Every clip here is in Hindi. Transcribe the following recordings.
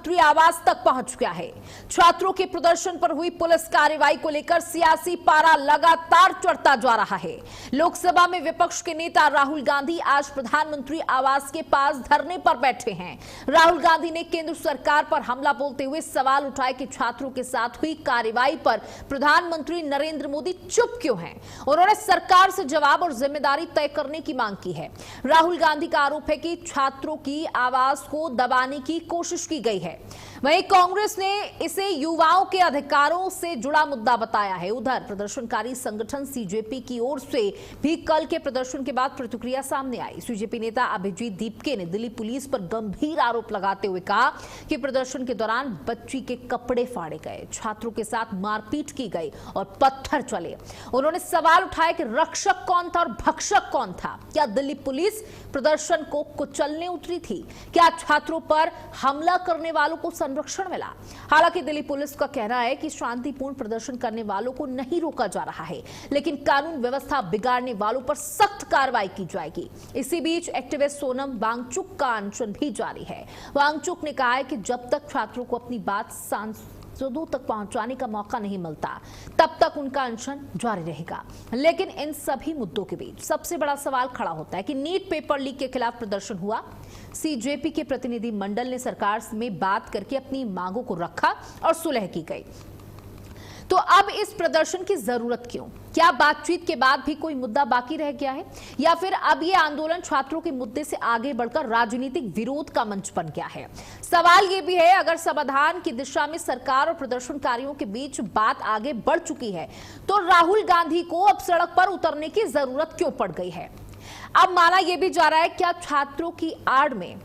प्रधानमंत्री आवास तक पहुंच गया है। छात्रों के प्रदर्शन पर हुई पुलिस कार्रवाई को लेकर सियासी पारा लगातार चढ़ता जा रहा है। लोकसभा में विपक्ष के नेता राहुल गांधी आज प्रधानमंत्री आवास के पास धरने पर बैठे हैं। राहुल गांधी ने केंद्र सरकार पर हमला बोलते हुए सवाल उठाए कि छात्रों के साथ हुई कार्रवाई पर प्रधानमंत्री नरेंद्र मोदी चुप क्यों हैं। उन्होंने सरकार से जवाब और जिम्मेदारी तय करने की मांग की है। राहुल गांधी का आरोप है कि छात्रों की आवाज को दबाने की कोशिश की गई है। वहीं कांग्रेस ने इसे युवाओं के अधिकारों से जुड़ा मुद्दा बताया है। उधर प्रदर्शनकारी संगठन सीजेपी की ओर से भी कल के प्रदर्शन के बाद प्रतिक्रिया सामने आई। सीजेपी नेता अभिजीत दीपके ने दिल्ली पुलिस पर गंभीर आरोप लगाते हुए कहा कि प्रदर्शन के दौरान बच्ची के कपड़े फाड़े गए, छात्रों के साथ मारपीट की गई और पत्थर चले। उन्होंने सवाल उठाया कि रक्षक कौन था और भक्षक कौन था। क्या दिल्ली पुलिस प्रदर्शन को कुचलने उतरी थी? क्या छात्रों पर हमला करने वालों को संरक्षण मिला? हालांकि दिल्ली पुलिस का कहना है कि शांतिपूर्ण प्रदर्शन करने वालों को नहीं रोका जा रहा है, लेकिन कानून व्यवस्था बिगाड़ने वालों पर सख्त कार्रवाई की जाएगी। इसी बीच एक्टिविस्ट सोनम वांगचुक का अनशन भी जारी है। वांगचुक ने कहा है कि जब तक छात्रों को अपनी बात सांसदों तक पहुंचाने का मौका नहीं मिलता, तब तक उनका अनशन जारी रहेगा। लेकिन इन सभी मुद्दों के बीच सबसे बड़ा सवाल खड़ा होता है कि नीट पेपर लीक के खिलाफ प्रदर्शन हुआ। सीजेपी के प्रतिनिधि मंडल ने सरकार में बात करके अपनी मांगों को रखा और सुलह की गई। तो अब इस प्रदर्शन की जरूरत क्यों? क्या बातचीत के बाद भी कोई मुद्दा बाकी रह गया है, या फिर अब यह आंदोलन छात्रों के मुद्दे से आगे बढ़कर राजनीतिक विरोध का मंच बन गया है? सवाल यह भी है, अगर समाधान की दिशा में सरकार और प्रदर्शनकारियों के बीच बात आगे बढ़ चुकी है, तो राहुल गांधी को अब सड़क पर उतरने की जरूरत क्यों पड़ गई है? अब माना यह भी जा रहा है, क्या छात्रों की आड़ में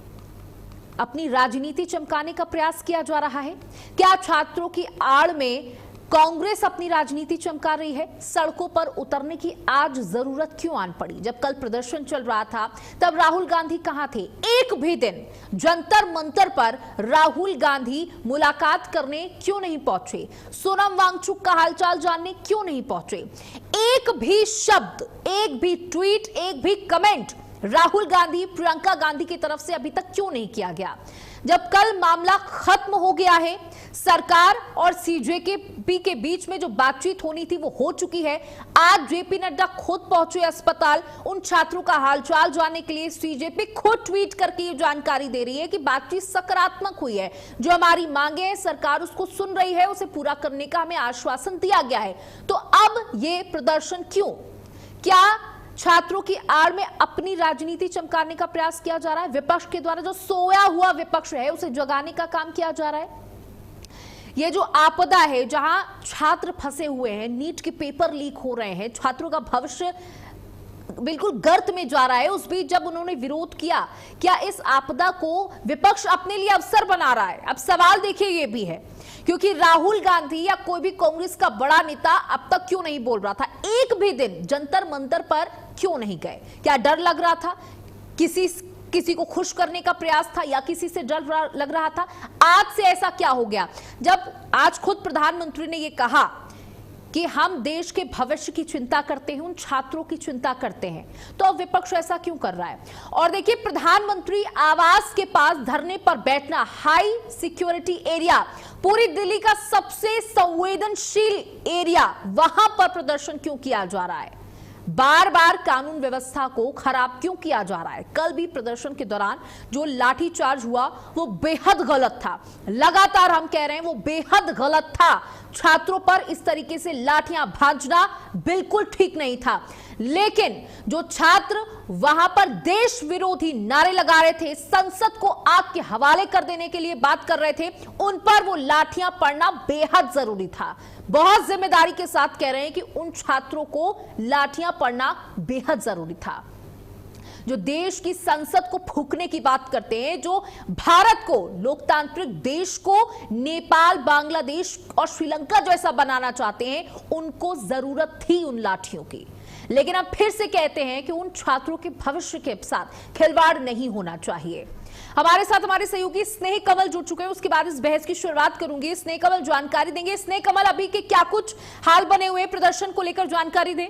अपनी राजनीति चमकाने का प्रयास किया जा रहा है? क्या छात्रों की आड़ में कांग्रेस अपनी राजनीति चमका रही है? सड़कों पर उतरने की आज जरूरत क्यों आन पड़ी? जब कल प्रदर्शन चल रहा था तब राहुल गांधी कहां थे? एक भी दिन जंतर मंतर पर राहुल गांधी मुलाकात करने क्यों नहीं पहुंचे? सोनम वांगचुक का हालचाल जानने क्यों नहीं पहुंचे? एक भी शब्द, एक भी ट्वीट, एक भी कमेंट राहुल गांधी, प्रियंका गांधी की तरफ से अभी तक क्यों नहीं किया गया? जब कल मामला खत्म हो गया है, सरकार और सीजेपी के बीच में जो बातचीत होनी थी वो हो चुकी है। आज जेपी नड्डा खुद पहुंचे अस्पताल उन छात्रों का हालचाल जानने के लिए। सीजेपी खुद ट्वीट करके ये जानकारी दे रही है कि बातचीत सकारात्मक हुई है, जो हमारी मांगे हैं सरकार उसको सुन रही है, उसे पूरा करने का हमें आश्वासन दिया गया है। तो अब ये प्रदर्शन क्यों? क्या छात्रों की आड़ में अपनी राजनीति चमकाने का प्रयास किया जा रहा है? विपक्ष के द्वारा जो सोया हुआ विपक्ष है उसे जगाने का काम किया जा रहा है? ये जो आपदा है, जहां छात्र फंसे हुए हैं, नीट के पेपर लीक हो रहे हैं, छात्रों का भविष्य बिल्कुल गर्त में जा रहा है, उस बीच जब उन्होंने विरोध किया, क्या इस आपदा को विपक्ष अपने लिए अवसर बना रहा है? अब सवाल देखिए ये भी है, क्योंकि राहुल गांधी या कोई भी कांग्रेस का बड़ा नेता अब तक क्यों नहीं बोल रहा था? एक भी दिन जंतर मंतर पर क्यों नहीं गए? क्या डर लग रहा था? किसी को खुश करने का प्रयास था, या किसी से डर लग रहा था? आज से ऐसा क्या हो गया? जब आज खुद प्रधानमंत्री ने यह कहा कि हम देश के भविष्य की चिंता करते हैं, उन छात्रों की चिंता करते हैं, तो अब विपक्ष ऐसा क्यों कर रहा है? और देखिए, प्रधानमंत्री आवास के पास धरने पर बैठना, हाई सिक्योरिटी एरिया, पूरी दिल्ली का सबसे संवेदनशील एरिया, वहां पर प्रदर्शन क्यों किया जा रहा है? बार बार कानून व्यवस्था को खराब क्यों किया जा रहा है? कल भी प्रदर्शन के दौरान जो लाठीचार्ज हुआ वो बेहद गलत था। लगातार हम कह रहे हैं वो बेहद गलत था। छात्रों पर इस तरीके से लाठियां भांजना बिल्कुल ठीक नहीं था। लेकिन जो छात्र वहां पर देश विरोधी नारे लगा रहे थे, संसद को आग के हवाले कर देने के लिए बात कर रहे थे, उन पर वो लाठियां पड़ना बेहद जरूरी था। बहुत जिम्मेदारी के साथ कह रहे हैं कि उन छात्रों को लाठियां पड़ना बेहद जरूरी था। जो देश की संसद को फूंकने की बात करते हैं, जो भारत को, लोकतांत्रिक देश को नेपाल, बांग्लादेश और श्रीलंका जैसा बनाना चाहते हैं, उनको जरूरत थी उन लाठियों की। लेकिन अब फिर से कहते हैं कि उन छात्रों के भविष्य के साथ खिलवाड़ नहीं होना चाहिए। हमारे साथ हमारे सहयोगी स्नेह कमल जुड़ चुके हैं, उसके बाद इस बहस की शुरुआत करूंगी। स्नेह कमल जानकारी देंगे। स्नेह कमल, अभी के क्या कुछ हाल बने हुए प्रदर्शन को लेकर जानकारी दें।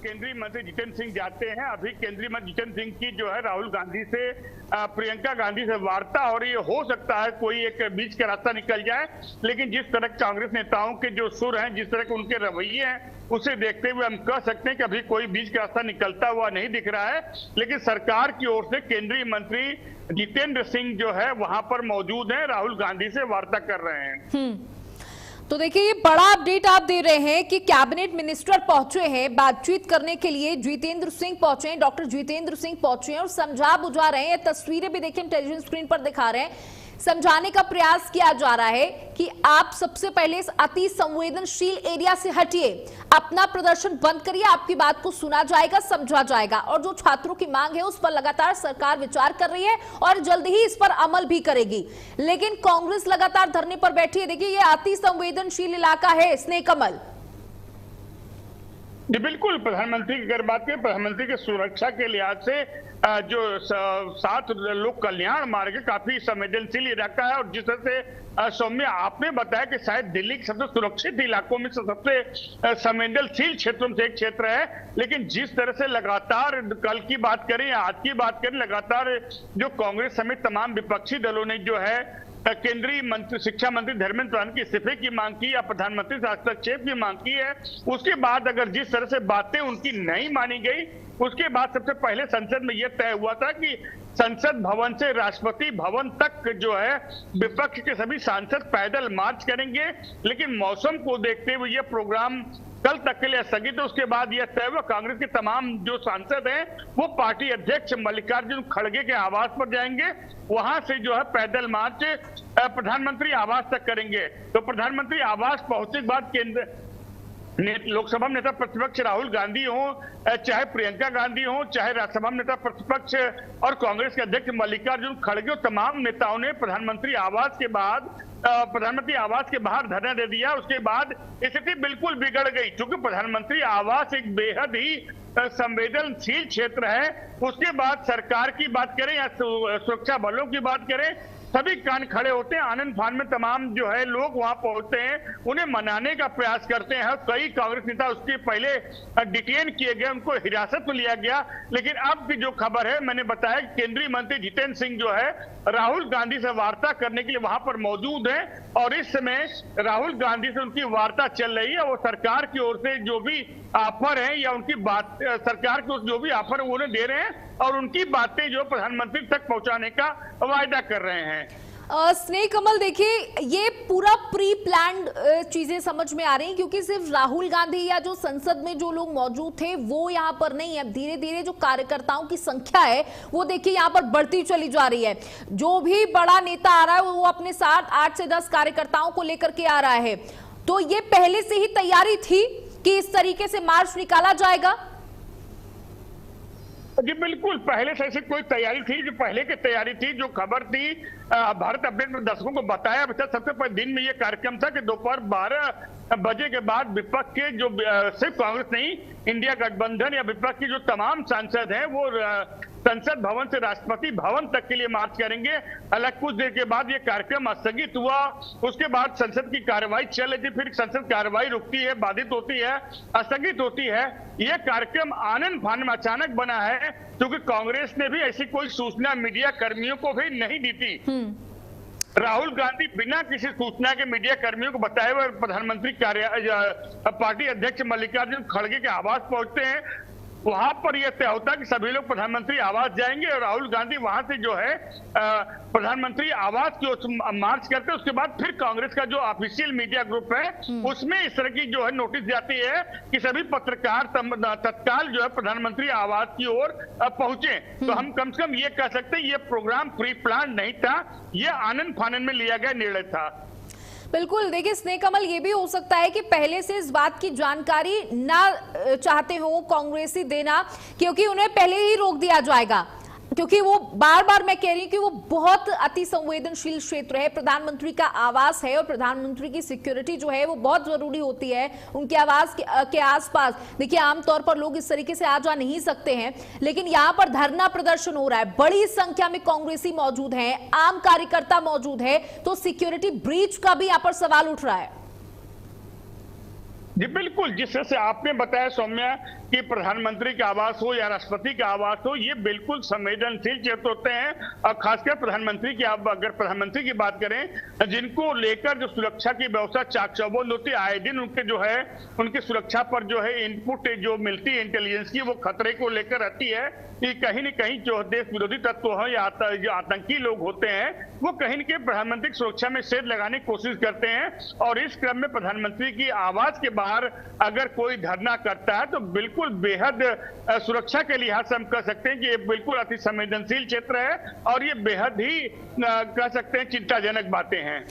केंद्रीय मंत्री जितेंद्र सिंह जाते हैं। अभी केंद्रीय मंत्री जितेंद्र सिंह की जो है राहुल गांधी से, प्रियंका गांधी से वार्ता हो रही है। हो सकता है कोई एक बीच का रास्ता निकल जाए, लेकिन जिस तरह कांग्रेस नेताओं के जो सुर हैं, जिस तरह के उनके रवैये हैं, उसे देखते हुए हम कह सकते हैं कि अभी कोई बीच का रास्ता निकलता हुआ नहीं दिख रहा है। लेकिन सरकार की ओर से केंद्रीय मंत्री जितेंद्र सिंह जो है वहां पर मौजूद हैं, राहुल गांधी से वार्ता कर रहे हैं। तो देखिए, ये बड़ा अपडेट आप दे रहे हैं कि कैबिनेट मिनिस्टर पहुंचे हैं बातचीत करने के लिए। जितेंद्र सिंह पहुंचे हैं, डॉक्टर जितेंद्र सिंह पहुंचे हैं और समझा बुझा रहे हैं। तस्वीरें भी देखिए टेलीविजन स्क्रीन पर दिखा रहे हैं। समझाने का प्रयास किया जा रहा है कि आप सबसे पहले इस अति संवेदनशील एरिया से हटिए, अपना प्रदर्शन बंद करिए, आपकी बात को सुना जाएगा, समझा जाएगा। और जो छात्रों की मांग है उस पर लगातार सरकार विचार कर रही है और जल्द ही इस पर अमल भी करेगी। लेकिन कांग्रेस लगातार धरने पर बैठी है। देखिए, ये अति संवेदनशील इलाका है स्नेह कमल। जी बिल्कुल, प्रधानमंत्री की अगर बात करें, प्रधानमंत्री की सुरक्षा के लिहाज से जो 7 लोक कल्याण मार्ग काफी संवेदनशील इलाका है। और जिस तरह से सौम्य आपने बताया कि शायद दिल्ली के सबसे सुरक्षित इलाकों में से सबसे संवेदनशील क्षेत्रों में से एक क्षेत्र है। लेकिन जिस तरह से लगातार कल की बात करें या आज की बात करें, लगातार जो कांग्रेस समेत तमाम विपक्षी दलों ने जो है केंद्रीय मंत्री शिक्षा मंत्री धर्मेंद्र प्रधान के इस्तीफे की मांग की या प्रधानमंत्री से हस्तक्षेप की मांग की है, उसके बाद अगर जिस तरह से बातें उनकी नहीं मानी गई, उसके बाद सबसे पहले संसद में यह तय हुआ था कि संसद भवन से राष्ट्रपति भवन तक जो है विपक्ष के सभी सांसद पैदल मार्च करेंगे। लेकिन मौसम को देखते हुए यह प्रोग्राम कल तक के लिए स्थगित है। उसके बाद यह तय हुआ कांग्रेस के तमाम जो सांसद हैं वो पार्टी अध्यक्ष मल्लिकार्जुन खड़गे के आवास पर जाएंगे, वहां से जो है पैदल मार्च प्रधानमंत्री आवास तक करेंगे। तो प्रधानमंत्री आवास पहुंचने के बाद केंद्र लोकसभा नेता प्रतिपक्ष राहुल गांधी हो, चाहे प्रियंका गांधी हो, चाहे राज्यसभा नेता प्रतिपक्ष और कांग्रेस के अध्यक्ष मल्लिकार्जुन खड़गे, तमाम नेताओं ने प्रधानमंत्री आवास के बाहर धरना दे दिया। उसके बाद स्थिति बिल्कुल बिगड़ गई, क्योंकि प्रधानमंत्री आवास एक बेहद ही संवेदनशील क्षेत्र है। उसके बाद सरकार की बात करें या सुरक्षा बलों की बात करें, सभी कान खड़े होते हैं। आनंद फान में तमाम जो है लोग वहां पहुंचते हैं, उन्हें मनाने का प्रयास करते हैं। कई कांग्रेस नेता उसके पहले डिटेन किए गए, उनको हिरासत में लिया गया। लेकिन अब की जो खबर है, मैंने बताया केंद्रीय मंत्री जितेंद्र सिंह जो है राहुल गांधी से वार्ता करने के लिए वहां पर मौजूद है और इस समय राहुल गांधी से उनकी वार्ता चल रही है। वो सरकार की ओर से जो भी ऑफर है या उनकी बात सरकार की ओर से जो भी ऑफर है वो उन्हें दे रहे हैं और उनकी बातें जो प्रधानमंत्री तक पहुंचाने का वायदा कर रहे हैं। स्नेह कमल, देखिए, ये पूरा प्री प्लान्ड चीजें समझ में आ रही हैं, क्योंकि सिर्फ राहुल गांधी या जो संसद में जो लोग मौजूद थे वो यहाँ पर नहीं है। धीरे धीरे जो कार्यकर्ताओं की संख्या है वो देखिए यहाँ पर बढ़ती चली जा रही है। जो भी बड़ा नेता आ रहा है वो अपने साथ 8 से 10 कार्यकर्ताओं को लेकर के आ रहा है। तो ये पहले से ही तैयारी थी कि इस तरीके से मार्च निकाला जाएगा? जी बिल्कुल, पहले से ऐसी कोई तैयारी थी, जो पहले की तैयारी थी, जो खबर थी भारत अपडेट में दर्शकों को बताया। सबसे पहले दिन में यह कार्यक्रम था कि दोपहर 12 बजे के बाद विपक्ष के जो सिर्फ कांग्रेस नहीं, इंडिया गठबंधन या विपक्ष की जो तमाम सांसद हैं वो संसद भवन से राष्ट्रपति भवन तक के लिए मार्च करेंगे। हालांकि कुछ देर के बाद ये कार्यक्रम स्थगित हुआ। उसके बाद संसद की कार्यवाही चल रही थी, फिर संसद कार्यवाही रुकती है, बाधित होती है, स्थगित होती है। यह कार्यक्रम आनंद फानन में अचानक बना है, क्योंकि कांग्रेस ने भी ऐसी कोई सूचना मीडिया कर्मियों को भी नहीं दी थी। राहुल गांधी बिना किसी सूचना के मीडिया कर्मियों को बताए हुए प्रधानमंत्री पार्टी अध्यक्ष मल्लिकार्जुन खड़गे के आवास पहुंचते हैं। वहां पर यह तय होता है कि सभी लोग प्रधानमंत्री आवास जाएंगे और राहुल गांधी वहां से जो है प्रधानमंत्री आवास की ओर मार्च करते हैं। उसके बाद फिर कांग्रेस का जो ऑफिशियल मीडिया ग्रुप है उसमें इस तरह की जो है नोटिस जाती है कि सभी पत्रकार तत्काल जो है प्रधानमंत्री आवास की ओर पहुंचे। तो हम कम से कम ये कह सकते हैं ये प्रोग्राम प्री प्लान नहीं था, ये आनंद फानन में लिया गया निर्णय था। बिल्कुल, देखिए स्नेह कमल, ये भी हो सकता है कि पहले से इस बात की जानकारी ना चाहते हो कांग्रेसी देना, क्योंकि उन्हें पहले ही रोक दिया जाएगा, क्योंकि वो बार बार मैं कह रही हूँ कि वो बहुत अति संवेदनशील क्षेत्र है। प्रधानमंत्री का आवास है और प्रधानमंत्री की सिक्योरिटी जो है वो बहुत जरूरी होती है उनके आवास के आसपास। देखिए, आमतौर पर लोग इस तरीके से आ जा नहीं सकते हैं, लेकिन यहाँ पर धरना प्रदर्शन हो रहा है, बड़ी संख्या में कांग्रेसी मौजूद हैं, आम कार्यकर्ता मौजूद है, तो सिक्योरिटी ब्रीच का भी यहाँ पर सवाल उठ रहा है। जी बिल्कुल, जिस तरह से आपने बताया सौम्या कि प्रधानमंत्री का आवास हो या राष्ट्रपति का आवास हो, ये बिल्कुल संवेदनशील क्षेत्र होते हैं। और खासकर प्रधानमंत्री की, आप अगर प्रधानमंत्री की बात करें, जिनको लेकर जो सुरक्षा की व्यवस्था चाक चौबंद होती है, आए दिन उनके जो है उनकी सुरक्षा पर जो है इनपुट जो मिलती है इंटेलिजेंस की, वो खतरे को लेकर रहती है कि कहीं न कहीं जो देश विरोधी तत्व हो या जो आतंकी लोग होते हैं, वो कहीं न कहीं प्रधानमंत्री की सुरक्षा में सेध लगाने की कोशिश करते हैं। और इस क्रम में प्रधानमंत्री की आवास के बाहर अगर कोई धरना करता है तो बिल्कुल बेहद सुरक्षा के लिहाज से हम कह सकते हैं कि ये बिल्कुल अति संवेदनशील क्षेत्र है और ये बेहद ही कह सकते हैं चिंताजनक बातें हैं।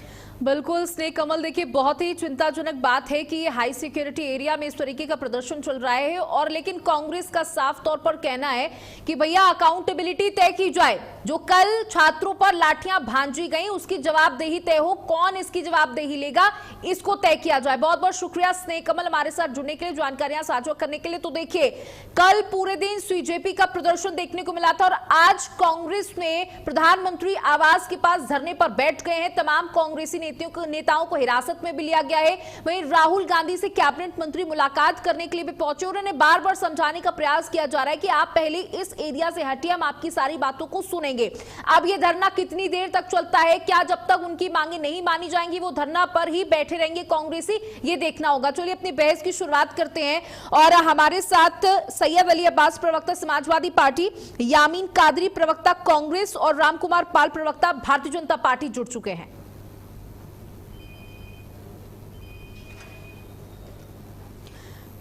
बिल्कुल स्नेह कमल, देखिए बहुत ही चिंताजनक बात है कि हाई सिक्योरिटी एरिया में इस तरीके का प्रदर्शन चल रहा है। और लेकिन कांग्रेस का साफ तौर पर कहना है कि भैया अकाउंटेबिलिटी तय की जाए। जो कल छात्रों पर लाठियां भांजी गई उसकी जवाबदेही तय हो, कौन इसकी जवाबदेही लेगा इसको तय किया जाए। बहुत बहुत शुक्रिया स्नेह कमल हमारे साथ जुड़ने के लिए, जानकारियां साझा करने के लिए। तो देखिए कल पूरे दिन सीजेपी का प्रदर्शन देखने को मिला था और आज कांग्रेस में प्रधानमंत्री आवास के पास धरने पर बैठ गए हैं। तमाम कांग्रेसी नेताओं को हिरासत में भी लिया गया है। वहीं राहुल गांधी से कैबिनेट मंत्री मुलाकात करने के लिए भी पहुंचे। उन्होंने बार बार समझाने का प्रयास किया जा रहा है कि आप पहले इस एरिया से हटिए, हम आपकी सारी बातों को सुनेंगे। अब ये धरना कितनी देर तक चलता है, क्या जब तक उनकी मांगे नहीं मानी जाएंगी वो धरना पर ही बैठे रहेंगे कांग्रेसी, ये देखना होगा। चलिए अपनी बहस की शुरुआत करते हैं और हमारे साथ सैयद अली अब्बास प्रवक्ता समाजवादी पार्टी, यामीन कादरी प्रवक्ता कांग्रेस और रामकुमार पाल प्रवक्ता भारतीय जनता पार्टी जुड़ चुके हैं।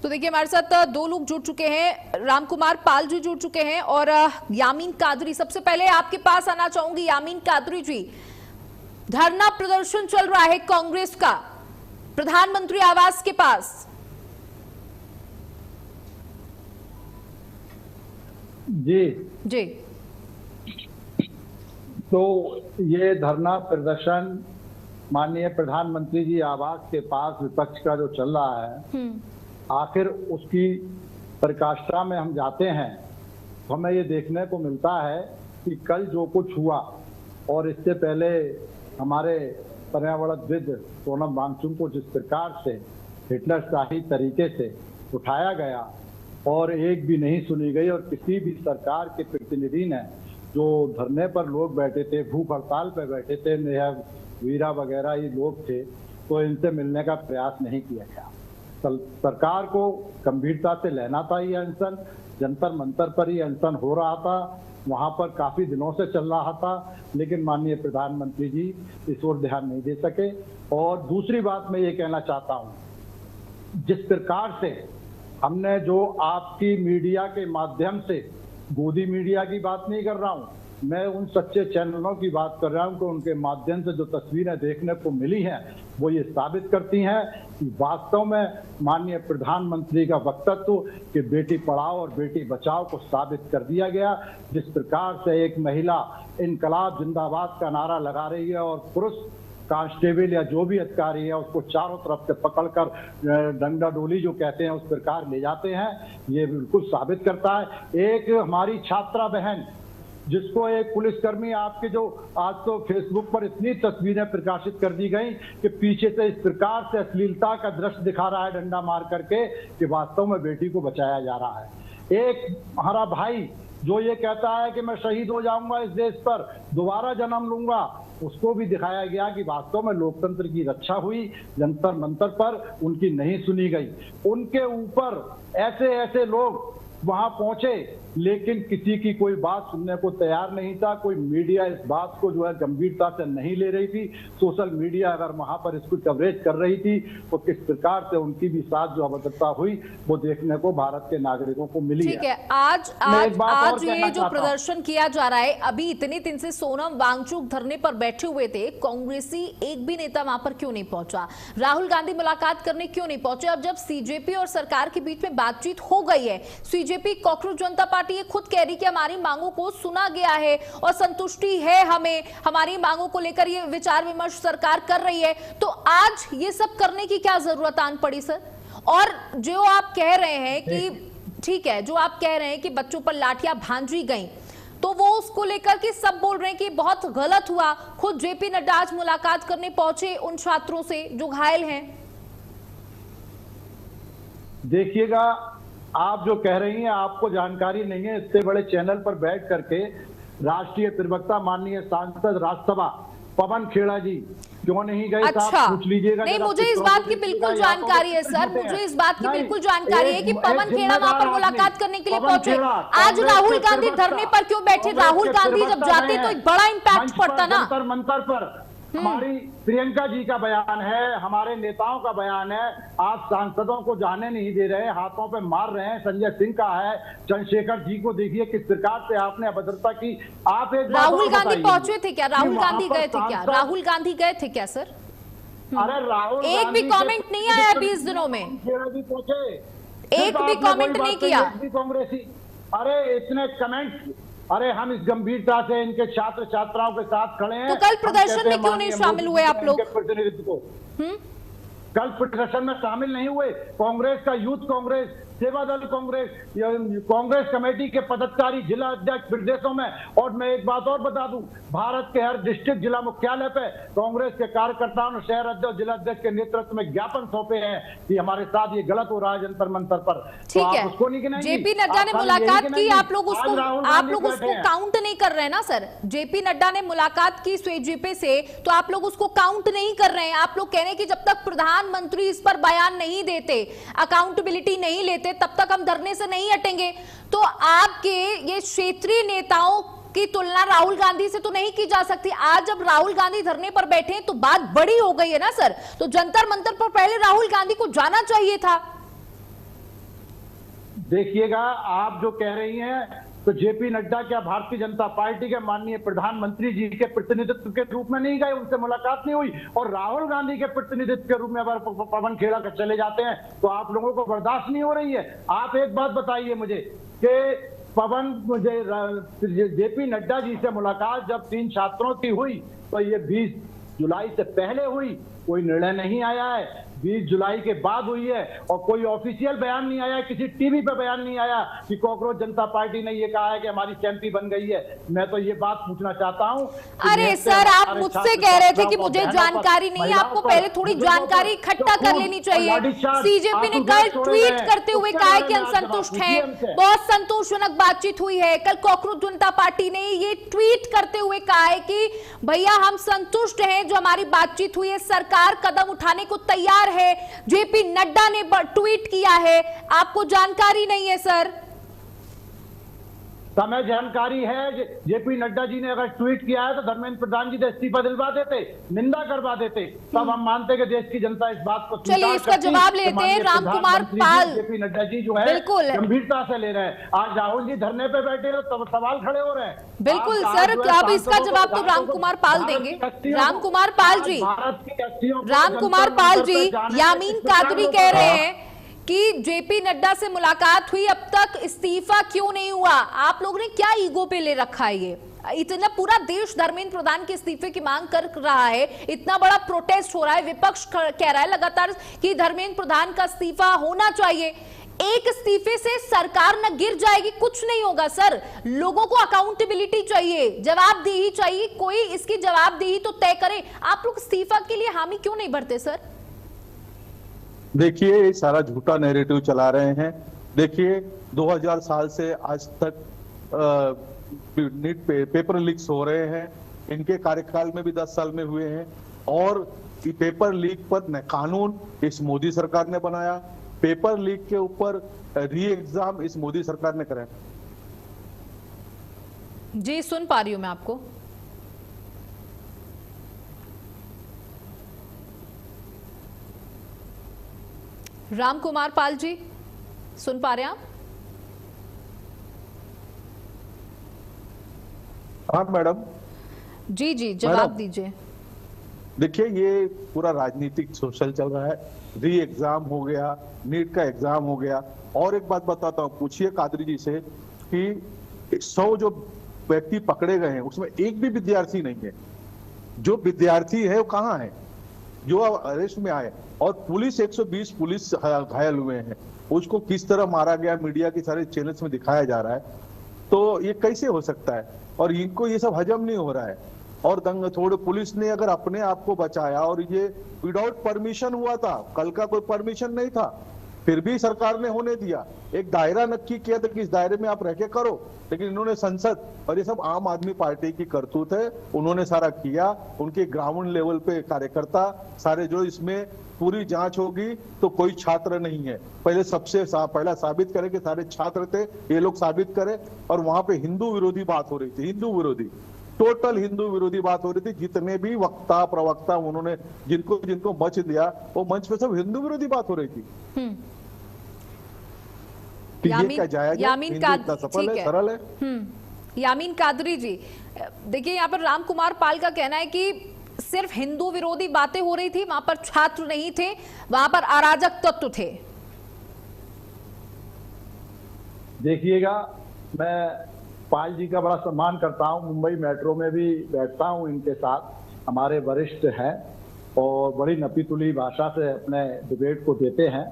तो देखिए हमारे साथ दो लोग जुड़ चुके हैं, रामकुमार पाल जी जुड़ चुके हैं और यामीन कादरी। सबसे पहले आपके पास आना चाहूंगी यामीन कादरी जी, धरना प्रदर्शन चल रहा है कांग्रेस का प्रधानमंत्री आवास के पास। जी जी, तो ये धरना प्रदर्शन माननीय प्रधानमंत्री जी आवास के पास विपक्ष का जो चल रहा है, आखिर उसकी प्रकाष्ठा में हम जाते हैं तो हमें ये देखने को मिलता है कि कल जो कुछ हुआ और इससे पहले हमारे पर्यावरणविद सोनम वांगचुक को जिस प्रकार से हिटलरशाही तरीके से उठाया गया और एक भी नहीं सुनी गई, और किसी भी सरकार के प्रतिनिधि ने, जो धरने पर लोग बैठे थे, भूख हड़ताल पर बैठे थे, नेहा वीरा वगैरह ये लोग थे, तो इनसे मिलने का प्रयास नहीं किया गया। सरकार को गंभीरता से लेना था। ये अनशन जंतर मंतर पर ही अनशन हो रहा था, वहां पर काफी दिनों से चल रहा था, लेकिन माननीय प्रधानमंत्री जी इस ओर ध्यान नहीं दे सके। और दूसरी बात मैं ये कहना चाहता हूं, जिस प्रकार से हमने जो आपकी मीडिया के माध्यम से, गोदी मीडिया की बात नहीं कर रहा हूं मैं, उन सच्चे चैनलों की बात कर रहा हूं कि उनके माध्यम से जो तस्वीरें देखने को मिली हैं वो ये साबित करती हैं कि वास्तव में माननीय प्रधानमंत्री का वक्तव्य कि बेटी पढ़ाओ और बेटी बचाओ को साबित कर दिया गया। जिस प्रकार से एक महिला इनकलाब जिंदाबाद का नारा लगा रही है और पुरुष कांस्टेबल या जो भी अधिकारी है उसको चारों तरफ से पकड़कर डंडा डोली जो कहते हैं उस प्रकार ले जाते हैं, ये बिल्कुल साबित करता है। एक हमारी छात्रा बहन जिसको एक पुलिसकर्मी, आपके जो आज तो फेसबुक पर इतनी तस्वीरें प्रकाशित कर दी गई कि पीछे से इस प्रकार से अश्लीलता का दृश्य दिखा रहा है डंडा मार करके कि वास्तव में बेटी को बचाया जा रहा है। एक हमारा भाई जो ये कहता है कि मैं शहीद हो जाऊंगा इस देश पर, दोबारा जन्म लूंगा, उसको भी दिखाया गया कि वास्तव में लोकतंत्र की रक्षा हुई, जंतर मंतर पर उनकी नहीं सुनी गई। उनके ऊपर ऐसे ऐसे लोग वहां पहुंचे लेकिन किसी की कोई बात सुनने को तैयार नहीं था। कोई मीडिया इस बात को जो है गंभीरता से नहीं ले रही थी। सोशल मीडिया अगर वहां पर इसको कवरेज कर रही थी तो किस प्रकार से उनकी भी साथ जो अभद्रता हुई वो देखने को भारत के नागरिकों को मिली है। ठीक है, आज ये जो प्रदर्शन किया जा रहा है, अभी इतने दिन से सोनम वांगचुक धरने पर बैठे हुए थे, कांग्रेसी एक भी नेता वहां पर क्यों नहीं पहुंचा? राहुल गांधी मुलाकात करने क्यों नहीं पहुंचे? अब जब सीजेपी और सरकार के बीच में बातचीत हो गई है, सीजेपी कांग्रेस जनता पार्टी ये खुद कह रही कि हमारी मांगों को सुना गया है और संतुष्टि है हमें, हमारी मांगों को लेकर ये विचार विमर्श सरकार कर रही है, तो आज ये सब करने की क्या जरूरत आन पड़ी सर? और जो आप कह रहे हैं कि ठीक है, जो आप कह रहे हैं कि बच्चों पर लाठियां भांजी गई, तो वो उसको लेकर के सब बोल रहे हैं कि बहुत गलत हुआ। खुद जेपी नड्डा आज मुलाकात करने पहुंचे उन छात्रों से जो घायल हैं। देखिएगा, आप जो कह रही हैं आपको जानकारी नहीं है। इतने बड़े चैनल पर बैठ करके राष्ट्रीय प्रवक्ता माननीय सांसद राज्यसभा पवन खेड़ा जी क्यों नहीं गए? अच्छा, पूछ लीजिएगा। नहीं, मुझे इस बात की बिल्कुल जानकारी है सर, मुझे इस बात की बिल्कुल जानकारी है कि पवन खेड़ा वहां पर मुलाकात करने के लिए पहुंचे। आज राहुल गांधी धरने पर क्यों बैठे? राहुल गांधी जब जाते तो एक बड़ा इम्पैक्ट पड़ता ना। मंत्र पर हमारी प्रियंका जी का बयान है, हमारे नेताओं का बयान है। आप सांसदों को जाने नहीं दे रहे, हाथों पे मार रहे हैं। संजय सिंह का है, चंद्रशेखर जी को देखिए किस प्रकार से आपने अभद्रता की। आप एक राहुल गांधी पहुंचे थे क्या? राहुल गांधी गए थे क्या? राहुल गांधी गए थे क्या सर? अरे राहुल एक भी कमेंट नहीं आया 20 दिनों में, एक भी कमेंट नहीं किया कांग्रेसी। अरे इतने कमेंट, अरे हम इस गंभीरता से इनके छात्र छात्राओं के साथ खड़े हैं। तो कल प्रदर्शन में क्यों नहीं शामिल हुए आप लोग? प्रतिनिधित्व को कल प्रदर्शन में शामिल नहीं हुए। कांग्रेस का यूथ कांग्रेस, सेवा दल कांग्रेस, कांग्रेस कमेटी के पदाधिकारी, जिला अध्यक्ष प्रदेशों में। और मैं एक बात और बता दूं, भारत के हर डिस्ट्रिक्ट जिला मुख्यालय पे कांग्रेस के कार्यकर्ताओं ने शहर अध्यक्ष, जिला अध्यक्ष के नेतृत्व में ज्ञापन सौंपे हैं कि हमारे साथ ये गलत हो रहा है जंतर मंतर पर। ठीक है, उसको नहीं गिनाएंगे। जेपी नड्डा ने मुलाकात की, आप लोग उसको काउंट नहीं कर रहे हैं ना सर? जेपी नड्डा ने मुलाकात की जेपी से, तो आप लोग उसको काउंट नहीं कर रहे हैं। आप लोग कह रहे हैं कि जब तक प्रधानमंत्री इस पर बयान नहीं देते, अकाउंटेबिलिटी नहीं लेते, तब तक हम धरने से नहीं हटेंगे। तो आपके ये क्षेत्रीय नेताओं की तुलना राहुल गांधी से तो नहीं की जा सकती। आज जब राहुल गांधी धरने पर बैठे हैं तो बात बड़ी हो गई है ना सर। तो जंतर मंतर पर पहले राहुल गांधी को जाना चाहिए था। देखिएगा, आप जो कह रही हैं तो जेपी नड्डा क्या भारतीय जनता पार्टी के माननीय प्रधानमंत्री जी के प्रतिनिधित्व के रूप में नहीं गए? उनसे मुलाकात नहीं हुई। और राहुल गांधी के प्रतिनिधित्व के रूप में अगर पवन खेड़ा के चले जाते हैं तो आप लोगों को बर्दाश्त नहीं हो रही है। आप एक बात बताइए मुझे कि जेपी नड्डा जी से मुलाकात जब 3 छात्रों की हुई तो ये 20 जुलाई से पहले हुई, कोई निर्णय नहीं आया है। 20 जुलाई के बाद हुई है और कोई ऑफिशियल बयान नहीं आया, किसी टीवी पे बयान नहीं आया कि कांग्रेस जनता पार्टी ने ये कहा है कि हमारी चैंपी बन गई है। मैं तो ये बात पूछना चाहता हूं। अरे सर, आप मुझसे कह रहे थे कि मुझे जानकारी नहीं है। आपको पहले थोड़ी जानकारी इकट्ठा कर लेनी चाहिए। सीजेपी ने कल ट्वीट करते हुए कहा है कि हम संतुष्ट हैं, बहुत संतोषजनक बातचीत हुई है। कल कांग्रेस जनता पार्टी ने ये ट्वीट करते हुए कहा है कि भैया हम संतुष्ट हैं जो हमारी बातचीत हुई है, सरकार कदम उठाने को तैयार है। जेपी नड्डा ने ट्वीट किया है, आपको जानकारी नहीं है सर? समय जानकारी है। जेपी नड्डा जी ने अगर ट्वीट किया है तो धर्मेंद्र प्रधान जी ने इस्तीफा दिलवा देते, निंदा करवा देते, तब हम मानते कि देश की जनता इस बात को चलिए इसका जवाब लेते हैं। रामकुमार पाल, जेपी नड्डा जी जो है बिल्कुल गंभीरता से ले रहे हैं। आज राहुल जी धरने पे बैठे हो तब सवाल खड़े हो रहे हैं। बिल्कुल सर, अब इसका जवाब तो रामकुमार पाल देंगे। रामकुमार पाल जी, रामकुमार पाल जी, यामीन कादरी कह रहे हैं कि जेपी नड्डा से मुलाकात हुई, अब तक इस्तीफा क्यों नहीं हुआ? आप लोगों ने क्या ईगो पे ले रखा है? ये इतना पूरा देश धर्मेंद्र प्रधान के इस्तीफे की मांग कर रहा है, इतना बड़ा प्रोटेस्ट हो रहा है, विपक्ष कह रहा है लगातार कि धर्मेंद्र प्रधान का इस्तीफा होना चाहिए। एक इस्तीफे से सरकार न गिर जाएगी, कुछ नहीं होगा सर। लोगों को अकाउंटेबिलिटी चाहिए, जवाबदेही चाहिए, कोई इसकी जवाबदेही तो तय करे। आप लोग इस्तीफा के लिए हामी क्यों नहीं भरते सर? देखिए, ये सारा झूठा नैरेटिव चला रहे हैं। देखिए 2000 साल से आज तक नीट पेपर लीक्स हो रहे हैं। इनके कार्यकाल में भी 10 साल में हुए हैं। और पेपर लीक पर कानून इस मोदी सरकार ने बनाया, पेपर लीक के ऊपर री एग्जाम इस मोदी सरकार ने कराया। जी सुन पा रही हूं मैं आपको। रामकुमार पाल जी सुन पा रहे हैं आप? हाँ मैडम जी जी जवाब दीजिए। देखिए, ये पूरा राजनीतिक सोशल चल रहा है। री एग्जाम हो गया, नीट का एग्जाम हो गया। और एक बात बताता हूँ, पूछिए कादरी जी से कि 100 जो व्यक्ति पकड़े गए हैं उसमें एक भी विद्यार्थी नहीं है। जो विद्यार्थी है वो कहाँ है जो अरेस्ट में आए? और पुलिस 120 पुलिस घायल हुए हैं, उसको किस तरह मारा गया मीडिया के सारे चैनल्स में दिखाया जा रहा है। तो ये कैसे हो सकता है? और इनको ये सब हजम नहीं हो रहा है। और थोड़े पुलिस ने अगर अपने आप को बचाया, और ये विदाउट परमिशन हुआ था, कल का कोई परमिशन नहीं था, फिर भी सरकार ने होने दिया, एक दायरा नक्की किया था कि इस दायरे में आप रह के करो, लेकिन इन्होंने संसद, और ये सब आम आदमी पार्टी की करतूत है, उन्होंने सारा किया। उनके ग्राउंड लेवल पे कार्यकर्ता सारे, जो इसमें पूरी जांच होगी तो कोई छात्र नहीं है, पहले पहला साबित करें कि सारे छात्र थे, ये लोग साबित करें। और वहां पे हिंदू विरोधी बात हो रही थी, हिंदू विरोधी, टोटल हिंदू विरोधी बात हो रही थी। जितने भी वक्ता प्रवक्ता उन्होंने जिनको जिनको मंच दिया, वो मंच पे सब हिंदू विरोधी बात हो रही थी। यामीन कादरी जी, देखिए यहाँ पर राम कुमार पाल का कहना है कि सिर्फ हिंदू विरोधी बातें हो रही थी, वहां पर छात्र नहीं थे, वहां पर अराजक तत्व थे। देखिएगा, मैं पाल जी का बड़ा सम्मान करता हूं, मुंबई मेट्रो में भी बैठता हूं इनके साथ, हमारे वरिष्ठ हैं और बड़ी नपीतुली भाषा से अपने डिबेट को देते हैं।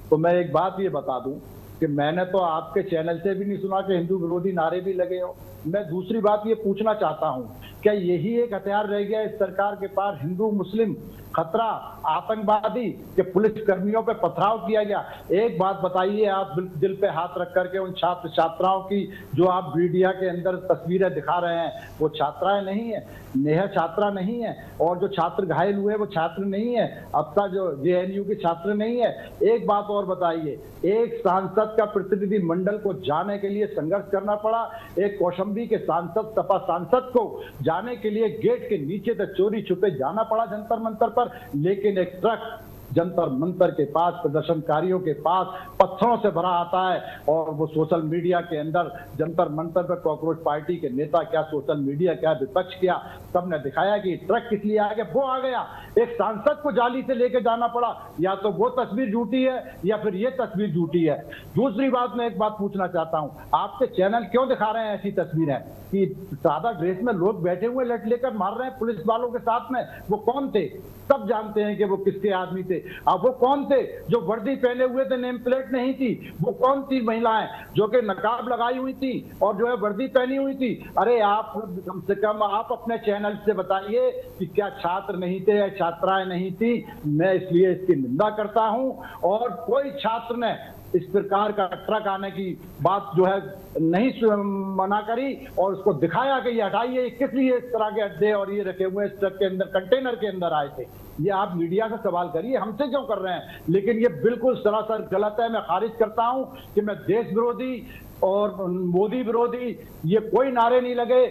तो मैं एक बात ये बता दूं कि मैंने तो आपके चैनल से भी नहीं सुना कि हिंदू विरोधी नारे भी लगे हो। मैं दूसरी बात ये पूछना चाहता हूं, क्या यही एक हथियार रह गया इस सरकार के पास, हिंदू मुस्लिम खतरा, आतंकवादी, के पुलिस कर्मियों पे पथराव किया गया? एक बात बताइए, आप दिल पे हाथ रख करके उन छात्र छात्राओं की जो आप मीडिया के अंदर तस्वीरें दिखा रहे हैं, वो छात्राएं नहीं है, नेहा छात्रा नहीं है, और जो छात्र घायल हुए वो छात्र नहीं है, अब तक जो जेएनयू के छात्र नहीं है। एक बात और बताइए, एक सांसद का प्रतिनिधि मंडल को जाने के लिए संघर्ष करना पड़ा, एक कौशाम्बी के सांसद, सपा सांसद को जाने के लिए गेट के नीचे तक चोरी छुपे जाना पड़ा जंतर मंतर पर, लेकिन एक ट्रक जंतर मंतर के पास, प्रदर्शनकारियों के पास पत्थरों से भरा आता है, और वो सोशल मीडिया के अंदर जंतर मंतर पर कॉकरोच पार्टी के नेता क्या, सोशल मीडिया क्या, विपक्ष क्या, सबने दिखाया कि ट्रक किस लिए आ गया, वो आ गया। एक सांसद को जाली से लेके जाना पड़ा, या तो वो तस्वीर झूठी है या फिर ये तस्वीर झूठी है। दूसरी बात, मैं एक बात पूछना चाहता हूं, आपके चैनल क्यों दिखा रहे हैं ऐसी तस्वीरें कि सादा ड्रेस में लोग बैठे हुए लट लेकर मार रहे हैं पुलिस वालों के साथ में? वो कौन थे? सब जानते हैं कि वो किसके आदमी थे। अब वो कौन थे जो वर्दी पहने हुए थे, नेम प्लेट नहीं थी? वो कौन थी महिलाएं जो कि नकाब लगाई हुई थी और जो है वर्दी पहनी हुई थी? अरे आप कम से कम आप अपने चैनल से बताइए कि क्या छात्र नहीं थे या छात्राएं नहीं थी? मैं इसलिए इसकी निंदा करता हूं, और कोई छात्र ने इस प्रकार का ट्रक आने की बात जो है नहीं मना करी, और उसको दिखाया कि ये हटाइए, किस लिए इस तरह के अड्डे और ये रखे हुए इस ट्रक के अंदर, कंटेनर के अंदर आए थे। ये आप मीडिया से सवाल करिए, हमसे क्यों कर रहे हैं? लेकिन ये बिल्कुल सरासर गलत है। मैं खारिज करता हूं कि मैं देश विरोधी और मोदी विरोधी ये कोई नारे नहीं लगे,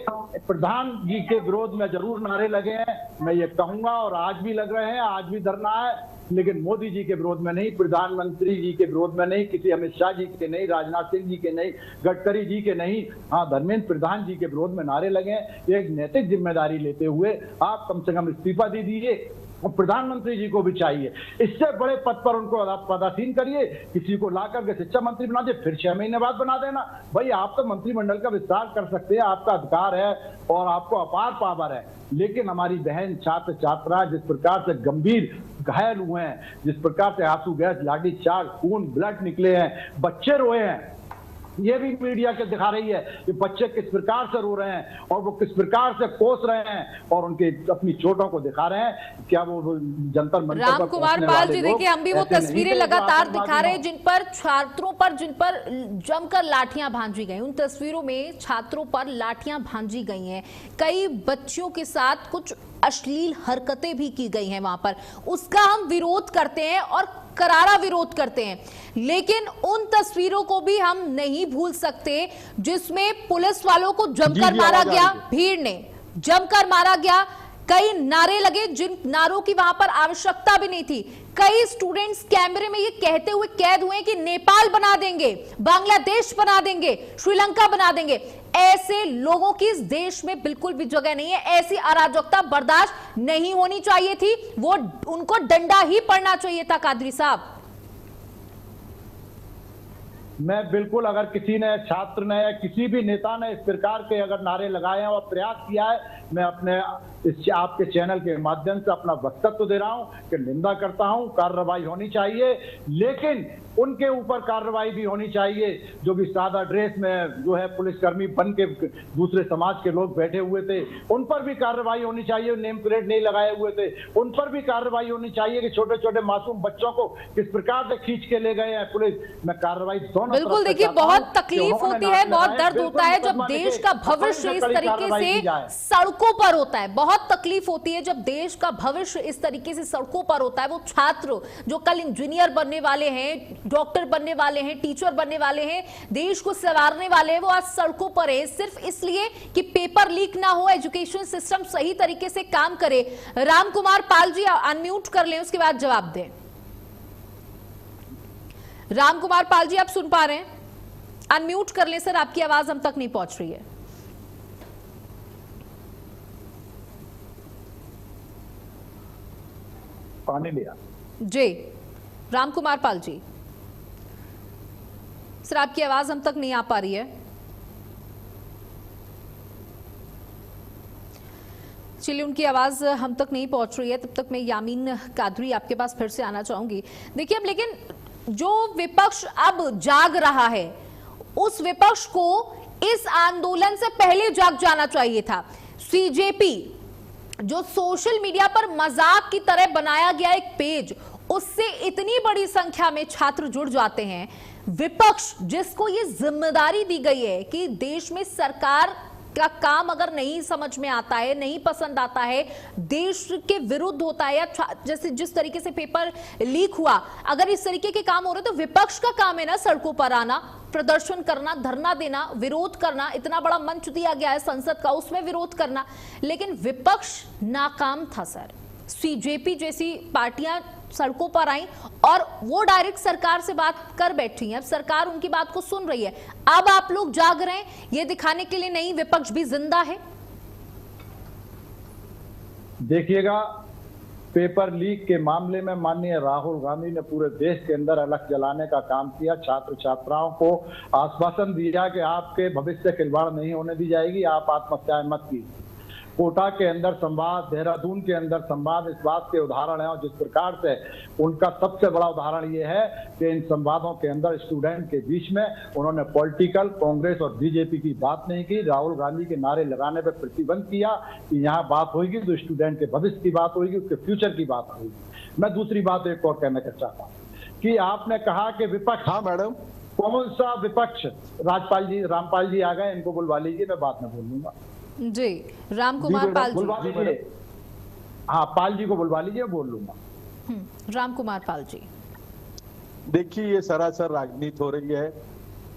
प्रधान जी के विरोध में जरूर नारे लगे हैं, मैं ये कहूंगा, और आज भी लग रहे हैं, आज भी धरना है, लेकिन मोदी जी के विरोध में नहीं, प्रधानमंत्री जी के विरोध में नहीं, किसी अमित शाह जी के नहीं, राजनाथ सिंह जी के नहीं, गडकरी जी के नहीं, हाँ धर्मेंद्र प्रधान जी के विरोध में नारे लगे हैं। एक नैतिक जिम्मेदारी लेते हुए आप कम से कम इस्तीफा दे दीजिए, और प्रधानमंत्री जी को भी चाहिए इससे बड़े पद पर उनको पदासीन करिए, किसी को ला करके शिक्षा मंत्री बना दे, फिर 6 महीने बाद बना देना। भाई आप तो मंत्रिमंडल का विस्तार कर सकते हैं, आपका अधिकार है और आपको अपार पावर है, लेकिन हमारी बहन छात्र छात्रा जिस प्रकार से गंभीर घायल हुए हैं, जिस प्रकार से आंसू गैस, लाठी चार्ज, खून, ब्लड निकले हैं, बच्चे रोए हैं, ये भी मीडिया के दिखा रही है कि बच्चे किस प्रकार से रो रहे हैं और वो किस प्रकार से कोस रहे हैं और उनके अपनी चोटों को दिखा रहे हैं। क्या वो जंतर मंतर पर राम कुमार पाल जी, देखिए हम भी वो तस्वीरें लगातार दिखा रहे हैं जिन पर छात्रों पर, जिन पर जमकर लाठियां भांजी गई। उन तस्वीरों में छात्रों पर लाठियां भांजी गई हैं, कई बच्चियों के साथ कुछ अश्लील हरकतें भी की गई हैं वहां पर। उसका हम विरोध करते हैं और करारा विरोध करते हैं, लेकिन उन तस्वीरों को भी हम नहीं भूल सकते जिसमें पुलिस वालों को जमकर मारा गया, भीड़ ने जमकर मारा गया, कई नारे लगे जिन नारों की वहां पर आवश्यकता भी नहीं थी। कई स्टूडेंट्स कैमरे में ये कहते हुए कैद हुए कि नेपाल बना देंगे, बांग्लादेश बना देंगे, श्रीलंका बना देंगे। ऐसे लोगों की इस देश में बिल्कुल भी जगह नहीं है। ऐसी अराजकता बर्दाश्त नहीं होनी चाहिए थी, वो उनको डंडा ही पड़ना चाहिए था। कादरी साहब, मैं बिल्कुल, अगर किसी ने, छात्र ने या किसी भी नेता ने इस प्रकार के अगर नारे लगाए हैं और प्रयास किया है, मैं अपने इस आपके चैनल के माध्यम से अपना वक्तव्य दे रहा हूं कि निंदा करता हूं। कार्रवाई होनी चाहिए, लेकिन उनके ऊपर कार्रवाई भी होनी चाहिए जो कि सादा ड्रेस में जो है पुलिसकर्मी बन के दूसरे समाज के लोग बैठे हुए थे, उन पर भी कार्रवाई होनी चाहिए। नेम प्लेट नहीं लगाए हुए थे, उन पर भी कार्रवाई होनी चाहिए कि छोटे छोटे मासूम बच्चों को किस प्रकार से खींच के ले गए हैं पुलिस में। कार्रवाई बिल्कुल, देखिए बहुत तकलीफ होती है, बहुत दर्द होता है जब देश का भविष्य इस तरीके से सड़कों पर होता है। बहुत तकलीफ होती है जब देश का भविष्य इस तरीके से सड़कों पर होता है। वो छात्र जो कल इंजीनियर बनने वाले हैं, डॉक्टर बनने वाले हैं, टीचर बनने वाले हैं, देश को संवारने वाले हैं, वो आज सड़कों पर है सिर्फ इसलिए कि पेपर लीक ना हो, एजुकेशन सिस्टम सही तरीके से काम करे। राम कुमार पाल जी अनम्यूट कर लें, उसके बाद जवाब दें। राम कुमार पाल जी, आप सुन पा रहे हैं? अनम्यूट कर लें सर, आपकी आवाज हम तक नहीं पहुंच रही है। पानी लिया जी, राम कुमार पाल जी सर, आपकी आवाज हम तक नहीं आ पा रही है। चलिए, उनकी आवाज हम तक नहीं पहुंच रही है, तब तक मैं यामीन कादरी आपके पास फिर से आना चाहूंगी। देखिए, अब लेकिन जो विपक्ष अब जाग रहा है, उस विपक्ष को इस आंदोलन से पहले जाग जाना चाहिए था। सीजेपी जो सोशल मीडिया पर मजाक की तरह बनाया गया एक पेज, उससे इतनी बड़ी संख्या में छात्र जुड़ जाते हैं। विपक्ष जिसको ये जिम्मेदारी दी गई है कि देश में सरकार का काम अगर नहीं समझ में आता है, नहीं पसंद आता है, देश के विरुद्ध होता है, या जैसे जिस तरीके से पेपर लीक हुआ, अगर इस तरीके के काम हो रहे तो विपक्ष का काम है ना सड़कों पर आना, प्रदर्शन करना, धरना देना, विरोध करना। इतना बड़ा मंच दिया गया है संसद का, उसमें विरोध करना, लेकिन विपक्ष नाकाम था सर। सीजेपी जैसी पार्टियां सड़कों पर आई और वो डायरेक्ट सरकार से बात कर बैठी हैं। अब सरकार उनकी बात को सुन रही है। अब आप लोग जाग रहे हैं ये दिखाने के लिए नहीं विपक्ष भी जिंदा है। देखिएगा, पेपर लीक के मामले में माननीय राहुल गांधी ने पूरे देश के अंदर अलग जलाने का काम किया। छात्र छात्राओं को आश्वासन दिया कि आपके भविष्य खिलवाड़ नहीं होने दी जाएगी, आप आत्महत्या मत कीजिए। कोटा के अंदर संवाद, देहरादून के अंदर संवाद इस बात के उदाहरण है, और जिस प्रकार से उनका सबसे बड़ा उदाहरण ये है कि इन संवादों के अंदर स्टूडेंट के बीच में उन्होंने पॉलिटिकल, कांग्रेस और बीजेपी की बात नहीं की। राहुल गांधी के नारे लगाने पर प्रतिबंध किया कि यहाँ बात होगी तो स्टूडेंट के भविष्य की बात होगी, उसके फ्यूचर की बात होगी। मैं दूसरी बात एक और कहना चाहता हूँ कि आपने कहा कि विपक्ष, हाँ मैडम, कौन सा विपक्ष? रामपाल जी आ गए, इनको बुलवा लीजिए, मैं बाद में बोल लूंगा जी। राम कुमार पाल जी, हाँ पाल जी को बुलवा लीजिए, बोल लूंगा। राम कुमार पाल जी, देखिए ये सरासर राजनीति हो रही है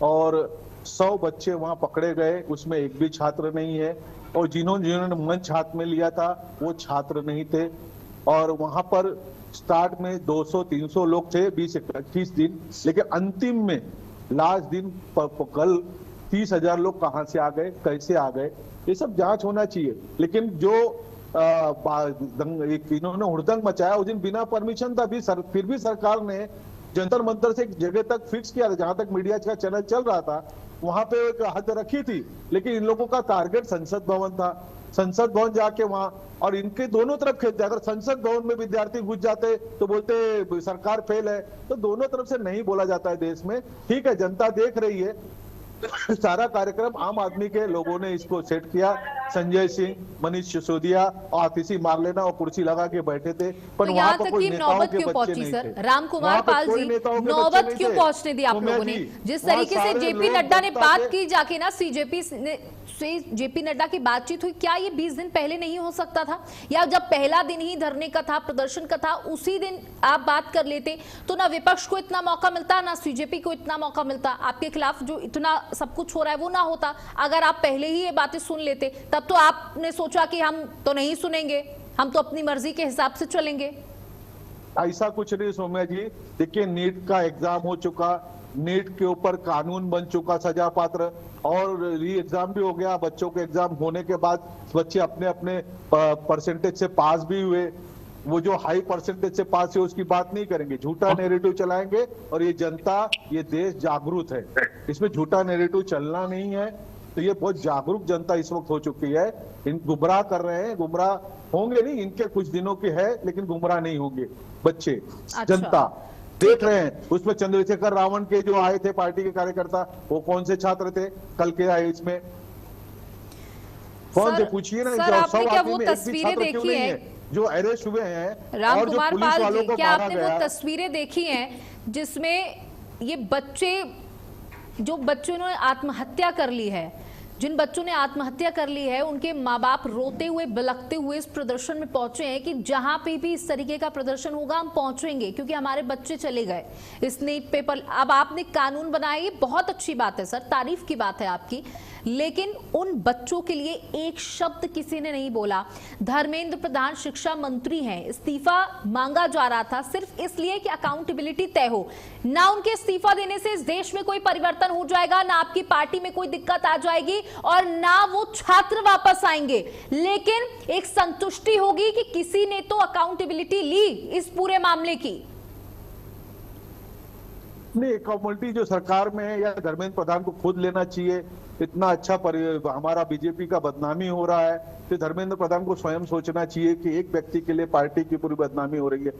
और 100 बच्चे वहां पकड़े गए, उसमें एक भी छात्र नहीं है, और जिन्होंने मंच हाथ में लिया था वो छात्र नहीं थे। और वहां पर स्टार्ट में 200-300 लोग थे 20-21 दिन, लेकिन अंतिम में लास्ट दिन कल 30,000 लोग कहां से आ गए, कैसे आ गए, ये सब जांच होना चाहिए। लेकिन जो इन्होंने हुड़दंग मचाया उस दिन बिना परमिशन था, फिर भी सरकार ने जंतर मंतर से एक जगह तक फिक्स किया था, जहां तक मीडिया का चैनल चल रहा था वहां पे एक हद रखी थी, लेकिन इन लोगों का टारगेट संसद भवन था। संसद भवन जाके वहां, और इनके दोनों तरफ खेलते, अगर संसद भवन में विद्यार्थी घुस जाते तो बोलते सरकार फेल है, तो दोनों तरफ से नहीं बोला जाता है देश में। ठीक है, जनता देख रही है, सारा कार्यक्रम आम आदमी के लोगों ने इसको सेट किया। संजय सिंह, मनीष सिसोदिया और आतिशी मारलेना और कुर्सी लगा के बैठे थे, पर तो वहां पर तक कोई की नेताओं नौबत के क्यों बच्चे पहुंची नहीं सर? थे। राम कुमार पाल जी, नौबत क्यों पहुंचने दी आप लोगों ने? जिस तरीके से जेपी नड्डा ने बात की जाके ना, जेपी नड्डा की बातचीत हुई, क्या ये 20 दिन पहले नहीं हो सकता था? या जब पहला दिन ही धरने का था, प्रदर्शन का था, उसी दिन आप बात कर लेते तो ना विपक्ष को इतना मौका मिलता, ना सीजेपी को इतना मौका मिलता। आपके खिलाफ जो इतना सब कुछ हो रहा है वो ना होता। अगर आप पहले ही ये बातें सुन लेते, तब तो आपने सोचा कि हम तो नहीं सुनेंगे, हम तो अपनी मर्जी के हिसाब से चलेंगे। ऐसा कुछ नहीं सौम्या जी। देखिए, नीट का एग्जाम हो चुका, नीट के ऊपर कानून बन चुका सजा पात्र, और री एग्जाम भी हो गया। बच्चों के एग्जाम होने के बाद बच्चे अपने अपने परसेंटेज से पास भी हुए, वो जो हाई परसेंटेज से पास है उसकी बात नहीं करेंगे, झूठा नैरेटिव चलाएंगे। और ये जनता, ये देश जागरूक है, इसमें झूठा नैरेटिव चलना नहीं है। तो ये बहुत जागरूक जनता इस वक्त हो चुकी है। इन गुमराह कर रहे हैं, गुमराह होंगे नहीं, इनके कुछ दिनों के है, लेकिन गुमराह नहीं होंगे बच्चे। अच्छा। जनता देख रहे हैं। उसमें चंद्रशेखर रावण के जो आए थे पार्टी के कार्यकर्ता, वो कौन से छात्र थे कल के आए इसमें? कौन से पूछिए ना। सर, आपने क्या वो तस्वीरें देखी है जो अरेस्ट हुए हैं राम कुमार पाल जी? क्या आपने वो गया? तस्वीरें देखी हैं जिसमें ये बच्चे, जो बच्चों ने आत्महत्या कर ली है, जिन बच्चों ने आत्महत्या कर ली है, उनके माँ बाप रोते हुए बिलखते हुए इस प्रदर्शन में पहुंचे हैं कि जहां पे भी इस तरीके का प्रदर्शन होगा हम पहुंचेंगे, क्योंकि हमारे बच्चे चले गए इस नीट पेपर। अब आपने कानून बनाया, ये बहुत अच्छी बात है सर, तारीफ की बात है आपकी, लेकिन उन बच्चों के लिए एक शब्द किसी ने नहीं बोला। धर्मेंद्र प्रधान शिक्षा मंत्री हैं, इस्तीफा मांगा जा रहा था सिर्फ इसलिए कि अकाउंटेबिलिटी तय हो। ना उनके इस्तीफा देने से इस देश में कोई परिवर्तन हो जाएगा, ना आपकी पार्टी में कोई दिक्कत आ जाएगी, और ना वो छात्र वापस आएंगे, लेकिन एक संतुष्टि होगी कि किसी ने तो अकाउंटेबिलिटी ली इस पूरे मामले की। नहीं, अकाउंटेबिलिटी जो सरकार में है या धर्मेंद्र प्रधान को खुद लेना चाहिए। इतना अच्छा हमारा बीजेपी का बदनामी हो रहा है, तो धर्मेंद्र प्रधान को स्वयं सोचना चाहिए कि एक व्यक्ति के लिए पार्टी की पूरी बदनामी हो रही है।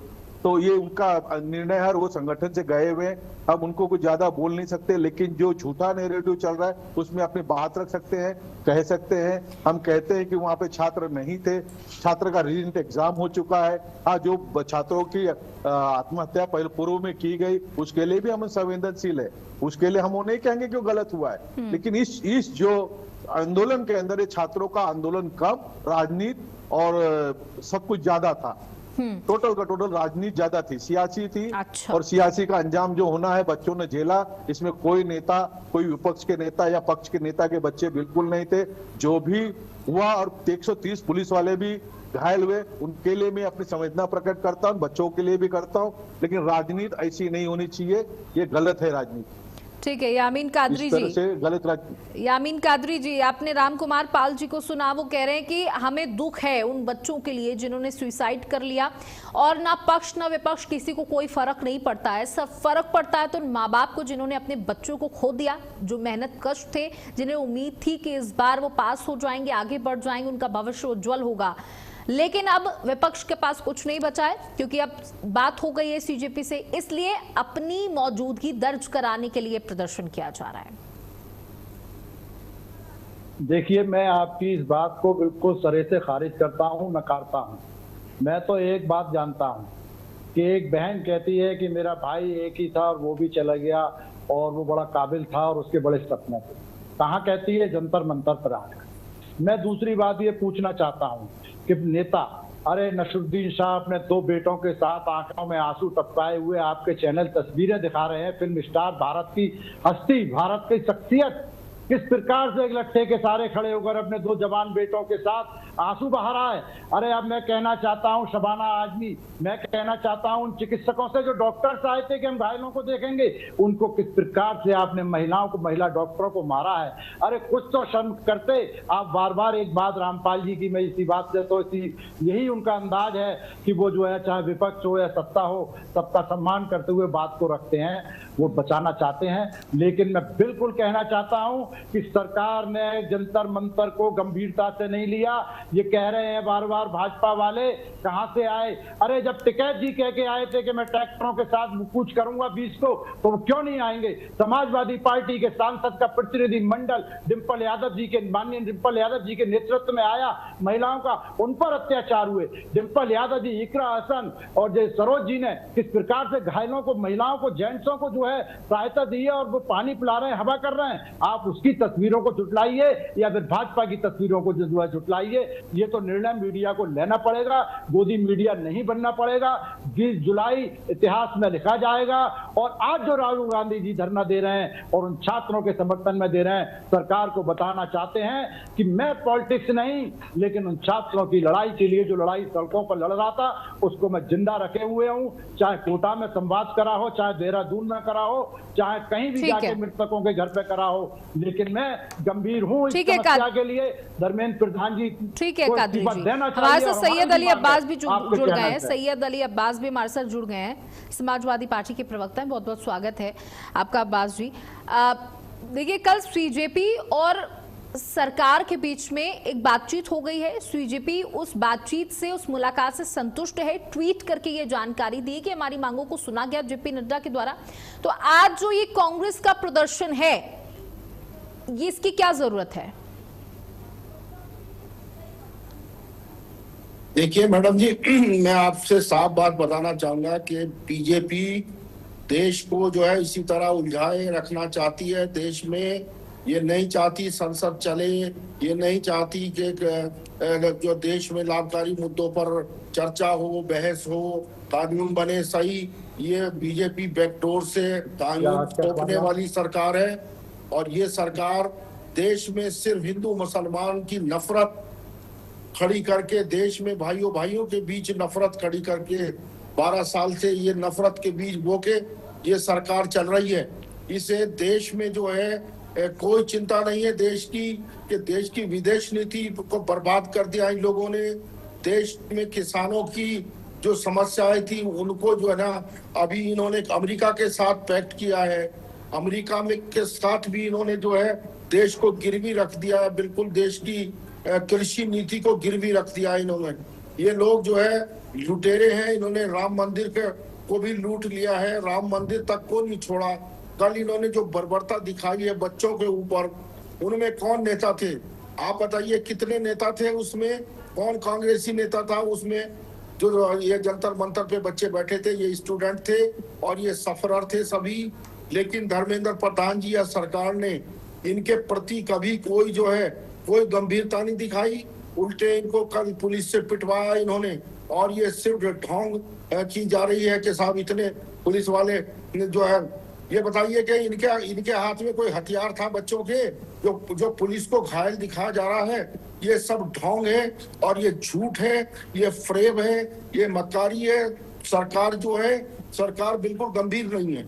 तो ये उनका निर्णय है, वो संगठन से गए हुए, हम उनको कुछ ज्यादा बोल नहीं सकते। लेकिन जो झूठा नैरेटिव चल रहा है उसमें अपनी बात रख सकते हैं, कह सकते हैं। हम कहते हैं कि वहां पे छात्र नहीं थे, छात्र का रीजन एग्जाम हो चुका है। हाँ, जो छात्रों की आत्महत्या पहले पूर्व में की गई उसके लिए भी हम संवेदनशील है, उसके लिए हम वो नहीं कहेंगे कि वो गलत हुआ है। लेकिन इस जो आंदोलन के अंदर ये छात्रों का आंदोलन कम, राजनीति और सब कुछ ज्यादा था। टोटल का टोटल राजनीति ज्यादा थी, सियासी थी। अच्छा। और सियासी का अंजाम जो होना है बच्चों ने झेला। इसमें कोई नेता, कोई विपक्ष के नेता या पक्ष के नेता के बच्चे बिल्कुल नहीं थे। जो भी हुआ, और 130 पुलिस वाले भी घायल हुए, उनके लिए मैं अपनी संवेदना प्रकट करता हूं, बच्चों के लिए भी करता हूं। लेकिन राजनीति ऐसी नहीं होनी चाहिए, ये गलत है राजनीति। ठीक है, यामीन कादरी जी, गलत यामीन कादरी जी, आपने राम कुमार पाल जी को सुना। वो कह रहे हैं कि हमें दुख है उन बच्चों के लिए जिन्होंने सुसाइड कर लिया, और ना पक्ष ना विपक्ष किसी को कोई फर्क नहीं पड़ता है। सब फर्क पड़ता है तो उन माँ बाप को जिन्होंने अपने बच्चों को खो दिया, जो मेहनत कश थे, जिन्हें उम्मीद थी कि इस बार वो पास हो जाएंगे, आगे बढ़ जाएंगे, उनका भविष्य उज्जवल होगा। लेकिन अब विपक्ष के पास कुछ नहीं बचा है, क्योंकि अब बात हो गई है सीजेपी से, इसलिए अपनी मौजूदगी दर्ज कराने के लिए प्रदर्शन किया जा रहा है। देखिए, मैं आपकी इस बात को बिल्कुल सरे से खारिज करता हूं, नकारता हूं। मैं तो एक बात जानता हूं कि एक बहन कहती है कि मेरा भाई एक ही था और वो भी चला गया और वो बड़ा काबिल था और उसके बड़े सपने थे। कहाँ कहती है? जंतर मंतर पर आकर। मैं दूसरी बात ये पूछना चाहता हूँ कि नेता, अरे नसरुद्दीन शाह अपने 2 बेटों के साथ आंखों में आंसू टपकाए हुए आपके चैनल तस्वीरें दिखा रहे हैं। फिल्म स्टार, भारत की हस्ती, भारत की शख्सियत, किस प्रकार से एक लट्ठे के सारे खड़े होकर अपने 2 जवान बेटों के साथ आंसू बहा रहा है। अरे अब मैं कहना चाहता हूं शबाना आजमी, मैं कहना चाहता हूं उन चिकित्सकों से जो डॉक्टर्स आए थे कि हम घायलों को देखेंगे, उनको किस प्रकार से आपने महिलाओं को, महिला डॉक्टरों को मारा है। अरे कुछ तो शर्म करते। आप बार बार एक बात रामपाल जी की, मैं इसी बात से तो यही उनका अंदाज है कि वो जो है चाहे विपक्ष हो या सत्ता हो, सबका सम्मान करते हुए बात को रखते हैं, वो बचाना चाहते हैं। लेकिन मैं बिल्कुल कहना चाहता हूं कि सरकार ने जंतर मंतर को गंभीरता से नहीं लिया। ये कह रहे हैं बार बार भाजपा वाले, कहां से आए? अरे जब टिकैत जी कह के आए थे कि मैं ट्रैक्टरों के साथ कूच करूंगा 20 को, तो वो क्यों नहीं आएंगे? समाजवादी पार्टी के सांसद का प्रतिनिधि मंडल डिंपल यादव जी के, माननीय डिंपल यादव जी के नेतृत्व में आया, महिलाओं का उन पर अत्याचार हुए। डिंपल यादव जी, इकरा हसन और जो सरोज जी ने किस प्रकार से घायलों को, महिलाओं को, जेंट्सों को जो है सहायता दी है, और वो पानी पिला रहे हैं, हवा कर रहे हैं। आप उसकी तस्वीरों को जुटलाइए या फिर भाजपा की तस्वीरों को जो है जुटलाइए। ये तो निर्णय मीडिया को लेना पड़ेगा, गोदी मीडिया नहीं बनना पड़ेगा। 20 जुलाई इतिहास में लिखा जाएगा। और आज जो राहुल गांधी जी धरना दे रहे हैं और उन छात्रों के समर्थन में दे रहे हैं, सरकार को बताना चाहते हैं कि मैं पॉलिटिक्स नहीं, लेकिन उन छात्रों की लड़ाई के लिए जो लड़ाई सड़कों पर लड़ रहा था, उसको मैं जिंदा रखे हुए हूं। चाहे कोटा में संवाद करा हो, चाहे देहरादून में करा हो, चाहे कहीं भी जाके मृतकों के घर पे करा हो, लेकिन मैं गंभीर हूँ इस ठीक है, समस्या के लिए। धर्मेंद्र प्रधान जी ठीक है को कादरी इस्तीफा जी, देना हमारे चाहिए साथ और सैयद हमारी अली मांग अब्बास है भी आपके जुड़ गए चैनल हैं। से। सैयद अली अब्बास भी हमारे साथ जुड़ गए हैं, समाजवादी पार्टी के प्रवक्ता हैं। बहुत बहुत स्वागत है आपका अब्बास जी। देखिए, कल सीजेपी और सरकार के बीच में एक बातचीत हो गई है। सीजेपी उस बातचीत से, उस मुलाकात से संतुष्ट है। ट्वीट करके ये जानकारी दी कि हमारी मांगों को सुना गया जेपी नड्डा के द्वारा। तो आज जो ये कांग्रेस का प्रदर्शन है, ये इसकी क्या जरूरत है? देखिए मैडम जी, मैं आपसे साफ बात बताना चाहूंगा कि बीजेपी देश को जो है इसी तरह उलझाए रखना चाहती है। देश में ये नहीं चाहती संसद चले, ये नहीं चाहती कि जो देश में लाभकारी मुद्दों पर चर्चा हो, बहस हो, कानून बने सही। ये बीजेपी बैकडोर से कानून थोपने वाली सरकार है और ये सरकार देश में सिर्फ हिंदू मुसलमान की नफरत खड़ी करके, देश में भाइयों भाइयों के बीच नफरत खड़ी करके 12 साल से ये नफरत के बीच बोके ये सरकार चल रही है। इसे देश में जो है कोई चिंता नहीं है देश की, कि देश की विदेश नीति को बर्बाद कर दिया इन लोगों ने। देश में किसानों की जो समस्याएं थी उनको जो है ना, अभी इन्होंने अमेरिका के साथ पैक्ट किया है। अमेरिका में के साथ भी इन्होंने जो है देश को गिरवी रख दिया है, बिल्कुल देश की कृषि नीति को गिरवी रख दिया है इन्होंने। ये लोग जो है लुटेरे हैं, इन्होंने राम मंदिर को भी लूट लिया है, राम मंदिर तक को नहीं छोड़ा। कल इन्होंने जो बर्बरता दिखाई है बच्चों के ऊपर, उनमें कौन नेता थे? आप बताइए कितने नेता थे उसमें? कौन कांग्रेसी नेता था उसमें? जो ये जंतर मंतर पे बच्चे बैठे थे, ये स्टूडेंट थे और ये सफरर थे सभी। लेकिन धर्मेंद्र प्रधान जी या सरकार ने इनके प्रति कभी कोई जो है कोई गंभीरता नहीं दिखाई। उल्टे इनको कल पुलिस से पिटवाया इन्होंने और ये सिर्फ ढोंग की जा रही है कि साहब इतने पुलिस वाले जो है। ये बताइए कि इनके हाथ में कोई हथियार था बच्चों के जो पुलिस को घायल दिखाया जा रहा है? ये सब ढोंग है और ये झूठ है, ये फ्रेब है, ये मक्कारी है। सरकार जो है, सरकार बिल्कुल गंभीर नहीं है।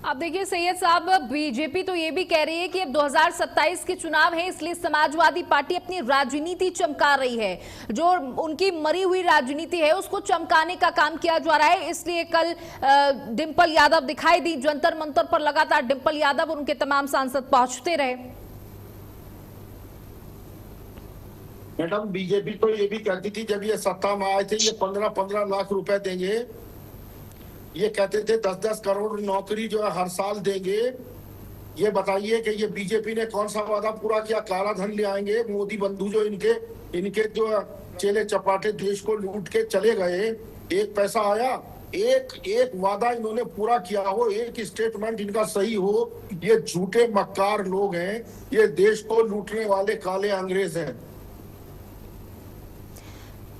अब देखिए सैयद साहब, बीजेपी तो ये भी कह रही है कि अब 2027 के चुनाव है, इसलिए समाजवादी पार्टी अपनी राजनीति चमका रही है। जो उनकी मरी हुई राजनीति है उसको चमकाने का काम किया जा रहा है। इसलिए कल डिंपल यादव दिखाई दी जंतर मंतर पर, लगातार डिंपल यादव और उनके तमाम सांसद पहुंचते रहे। मैडम, बीजेपी तो ये भी कहती थी जब ये सत्ता में आए थे, ये 15-15 लाख रुपए देंगे। ये कहते थे 10-10 करोड़ नौकरी जो है हर साल देंगे। ये बताइए कि ये बीजेपी ने कौन सा वादा पूरा किया? काला धन ले आएंगे। मोदी बंधु जो इनके जो चेले चपाटे देश को लूट के चले गए, एक पैसा आया? एक वादा इन्होंने पूरा किया हो, एक स्टेटमेंट इनका सही हो? ये झूठे मक्कार लोग हैं, ये देश को लूटने वाले काले अंग्रेज हैं।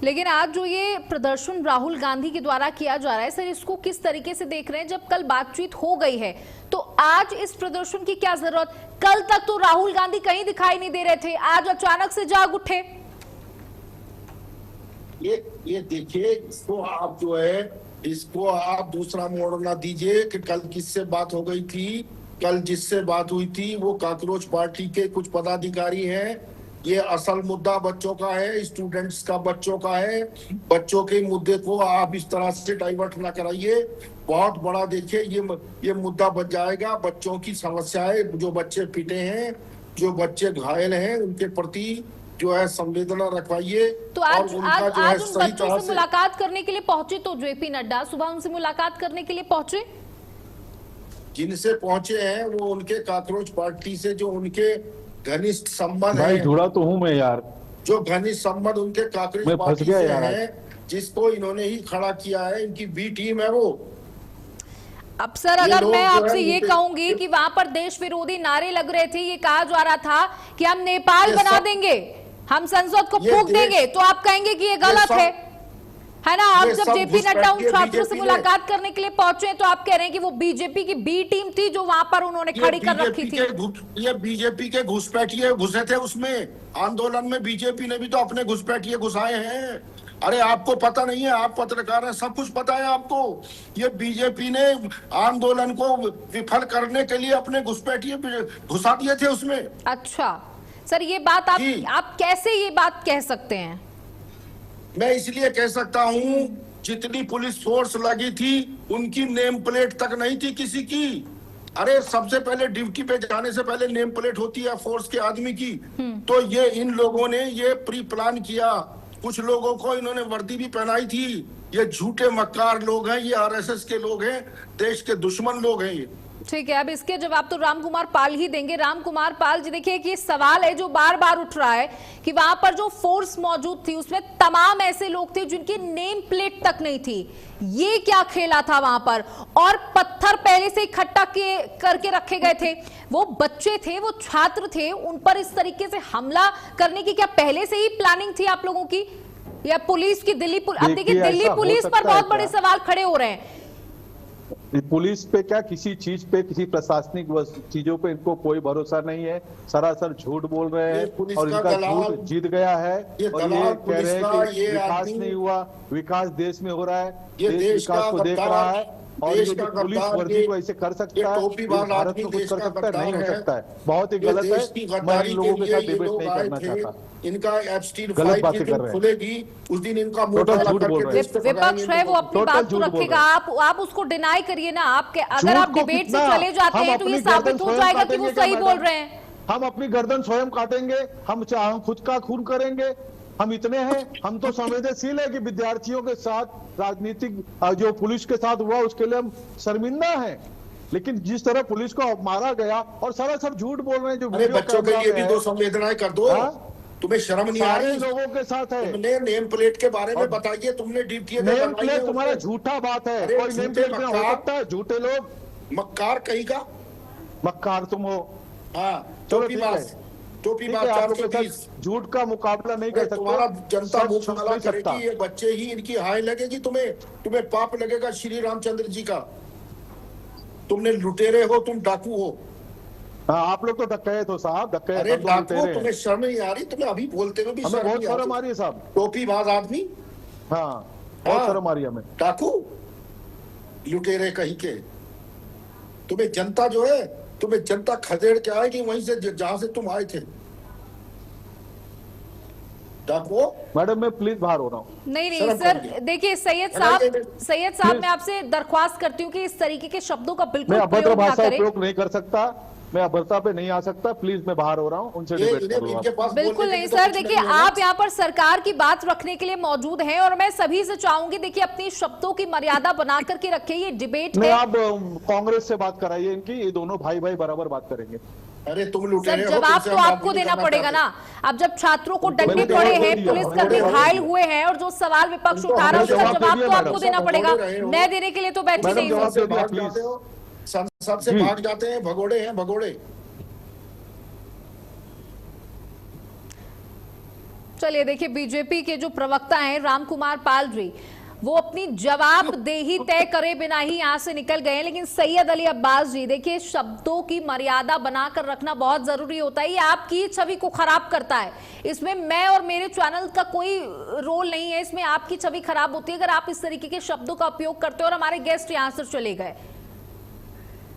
लेकिन आज जो ये प्रदर्शन राहुल गांधी के द्वारा किया जा रहा है, सर इसको किस तरीके से देख रहे हैं? जब कल बातचीत हो गई है तो आज इस प्रदर्शन की क्या जरूरत? कल तक तो राहुल गांधी कहीं दिखाई नहीं दे रहे थे, आज अचानक से जाग उठे। ये देखिए, इसको आप दूसरा मोड़ ना दीजिए कि कल किससे बात हो गई थी। कल जिससे बात हुई थी वो कॉकरोच पार्टी के कुछ पदाधिकारी हैं। ये असल मुद्दा बच्चों का है, स्टूडेंट्स का बच्चों का है। बच्चों के मुद्दे को आप इस तरह से डाइवर्ट ना कराइए। बहुत बड़ा देखिए ये मुद्दा बच जाएगा। बच्चों की समस्याएं, जो बच्चे पिटे हैं, जो बच्चे घायल हैं, उनके प्रति जो है संवेदना रखवाइए। तो आज उन बच्चों से मुलाकात करने के लिए पहुंचे तो जेपी नड्डा सुबह उनसे मुलाकात करने के लिए पहुंचे। जिनसे पहुंचे हैं वो उनके कॉकरोच पार्टी से जो उनके घनिष्ठ संबंध भाई, है, जुड़ा तो हूं मैं यार, जो घनिष्ठ संबंध उनके कॉकरोच पार्टी से है, जिसको इन्होंने ही खड़ा किया है, इनकी बी टीम है वो। अब सर अगर मैं आपसे ये कहूंगी कि वहां पर देश विरोधी नारे लग रहे थे, ये कहा जा रहा था कि हम नेपाल बना देंगे, हम संसद को फूंक देंगे, तो आप कहेंगे कि ये गलत है ना? आप जब जेपी नड्डा उन छात्रों से मुलाकात करने के लिए पहुंचे तो आप कह रहे हैं कि वो बीजेपी की बी टीम थी जो वहां पर उन्होंने खड़ी कर रखी थी। ये बीजेपी के घुसपैठिए घुसे थे उसमें आंदोलन में। बीजेपी ने भी तो अपने घुसपैठिए घुसाए हैं। अरे आपको पता नहीं है, आप पत्रकार हैं, सब कुछ पता है आपको। ये बीजेपी ने आंदोलन को विफल करने के लिए अपने घुसपैठिए घुसा दिए थे उसमें। अच्छा सर, ये बात आप कैसे ये बात कह सकते हैं? मैं इसलिए कह सकता हूं, जितनी पुलिस फोर्स लगी थी उनकी नेम प्लेट तक नहीं थी किसी की। अरे सबसे पहले ड्यूटी पे जाने से पहले नेम प्लेट होती है फोर्स के आदमी की। तो ये इन लोगों ने ये प्री प्लान किया। कुछ लोगों को इन्होंने वर्दी भी पहनाई थी। ये झूठे मक्कार लोग हैं, ये आरएसएस के लोग हैं, देश के दुश्मन लोग हैं ये। ठीक है, अब इसके जवाब तो रामकुमार पाल ही देंगे। रामकुमार पाल जी, देखिए कि सवाल है जो बार बार उठ रहा है कि वहां पर जो फोर्स मौजूद थी उसमें तमाम ऐसे लोग थे जिनकी नेम प्लेट तक नहीं थी। ये क्या खेला था वहां पर? और पत्थर पहले से इकट्ठा करके रखे गए थे। वो बच्चे थे, वो छात्र थे, उन पर इस तरीके से हमला करने की क्या पहले से ही प्लानिंग थी आप लोगों की, या पुलिस की? अब देखिए दिल्ली पुलिस पर बहुत बड़े सवाल खड़े हो रहे हैं। पुलिस पे क्या, किसी चीज पे, किसी प्रशासनिक चीजों पे इनको कोई भरोसा नहीं है। सरासर झूठ बोल रहे हैं और इनका झूठ जीत गया है। और ये कह रहे हैं कि विकास नहीं हुआ, विकास देश में हो रहा है, देश विकास को देख रहा है। और ये पुलिस वर्दी को ऐसे कर सकता है, भारत में कुछ कर सकता है? नहीं हो सकता है, बहुत ही गलत है। मैं इन लोगों के साथ डिबेट नहीं करना चाहता। इनका एप्स्टीन फाइल जिस दिन खुलेगी उस दिन इनका विपक्ष है वो अपनी बात तो रखेगा। आप उसको डिनाई करिए ना। आपके अगर आप डिबेट से चले जाते हैं तो ये साबित हो जाएगा कि वो सही बोल रहे हैं। हम अपनी गर्दन स्वयं काटेंगे, हम खुद का खून करेंगे। हम इतने हैं, हम तो संवेदनशील है कि विद्यार्थियों के साथ राजनीतिक जो पुलिस के साथ हुआ उसके लिए हम शर्मिंदा हैं। लेकिन जिस तरह पुलिस को मारा गया और सरासर झूठ बोल रहे हैं, जो बच्चों के लिए भी तो संवेदनाएं कर दो। तुम्हें शर्म नहीं आ रही? लोगों के साथ है। तुमने नेम प्लेट के बारे में बताइए, तुमने ड्यूटी नेम प्लेट तुम्हारा झूठा बात है। कोई नेम प्लेट में हो सकता है? झूठे लोग, मक्कार कहीं का मक्कार तुम हो। हाँ, टोपी झूठ का मुकाबला नहीं कर सकते। तुम्हारा जनता मुकाबला करेगी, ये बच्चे ही इनकी हाय लगेगी तुम्हें पाप लगेगा श्री रामचंद्र जी का। तुमने लुटेरे हो, तुम डाकू हो। हाँ, आप लोग तो डकैत हो साहब, डकैत। अरे डाकू, तुम्हें शर्म नहीं आ रही? तुम्हें अभी बोलते हुए भी हमें बहुत शर्म आ रही है साहब। टोपीबाज आदमी। हाँ, बहुत शर्म आ रही है हमें। डाकू, लुटेरे कहीं के। तुम्हें जनता जो है, तुम्हें जनता खदेड़ के आएगी वहीं से जहां से तुम आए थे। डाकू। मैडम मैं प्लीज बाहर हो रहा हूँ। नहीं सर, देखिए सैयद साहब मैं आपसे दरख्वास्त करती हूँ कि इस तरीके के शब्दों का बिल्कुल अभद्र भाषा उपयोग नहीं कर सकता। मैं अभद्रता पे नहीं आ सकता। प्लीज मैं बाहर हो रहा हूँ, उनसे डिबेट करूंगा। बिल्कुल नहीं सर, देखिए आप यहाँ पर सरकार की बात रखने के लिए मौजूद हैं और मैं सभी से चाहूंगी देखिए अपनी शब्दों की मर्यादा बना करके रखिए। ये डिबेट है। आप कांग्रेस से बात कराइए इनकी, ये दोनों भाई भाई बराबर बात करेंगे। अरे तुम लुटेरे हो, जवाब तो आपको देना पड़ेगा ना। अब जब छात्रों को डंडे पड़े हैं, पुलिसकर्मी घायल हुए हैं और जो सवाल विपक्ष उठा रहा है उसका जवाब तो आपको देना पड़ेगा। मैं देने के लिए तो बैठी नहीं हूँ। संसद से भाग जाते हैं, भगोड़े हैं भगोड़े। चलिए देखिए, बीजेपी के जो प्रवक्ता हैं रामकुमार पाल जी, वो अपनी जवाबदेही तय करे बिना ही यहां से निकल गए। लेकिन सैयद अली अब्बास जी, देखिए शब्दों की मर्यादा बनाकर रखना बहुत जरूरी होता है। ये आपकी छवि को खराब करता है। इसमें मैं और मेरे चैनल का कोई रोल नहीं है, इसमें आपकी छवि खराब होती है अगर आप इस तरीके के शब्दों का उपयोग करते हो। और हमारे गेस्ट यहां से चले गए।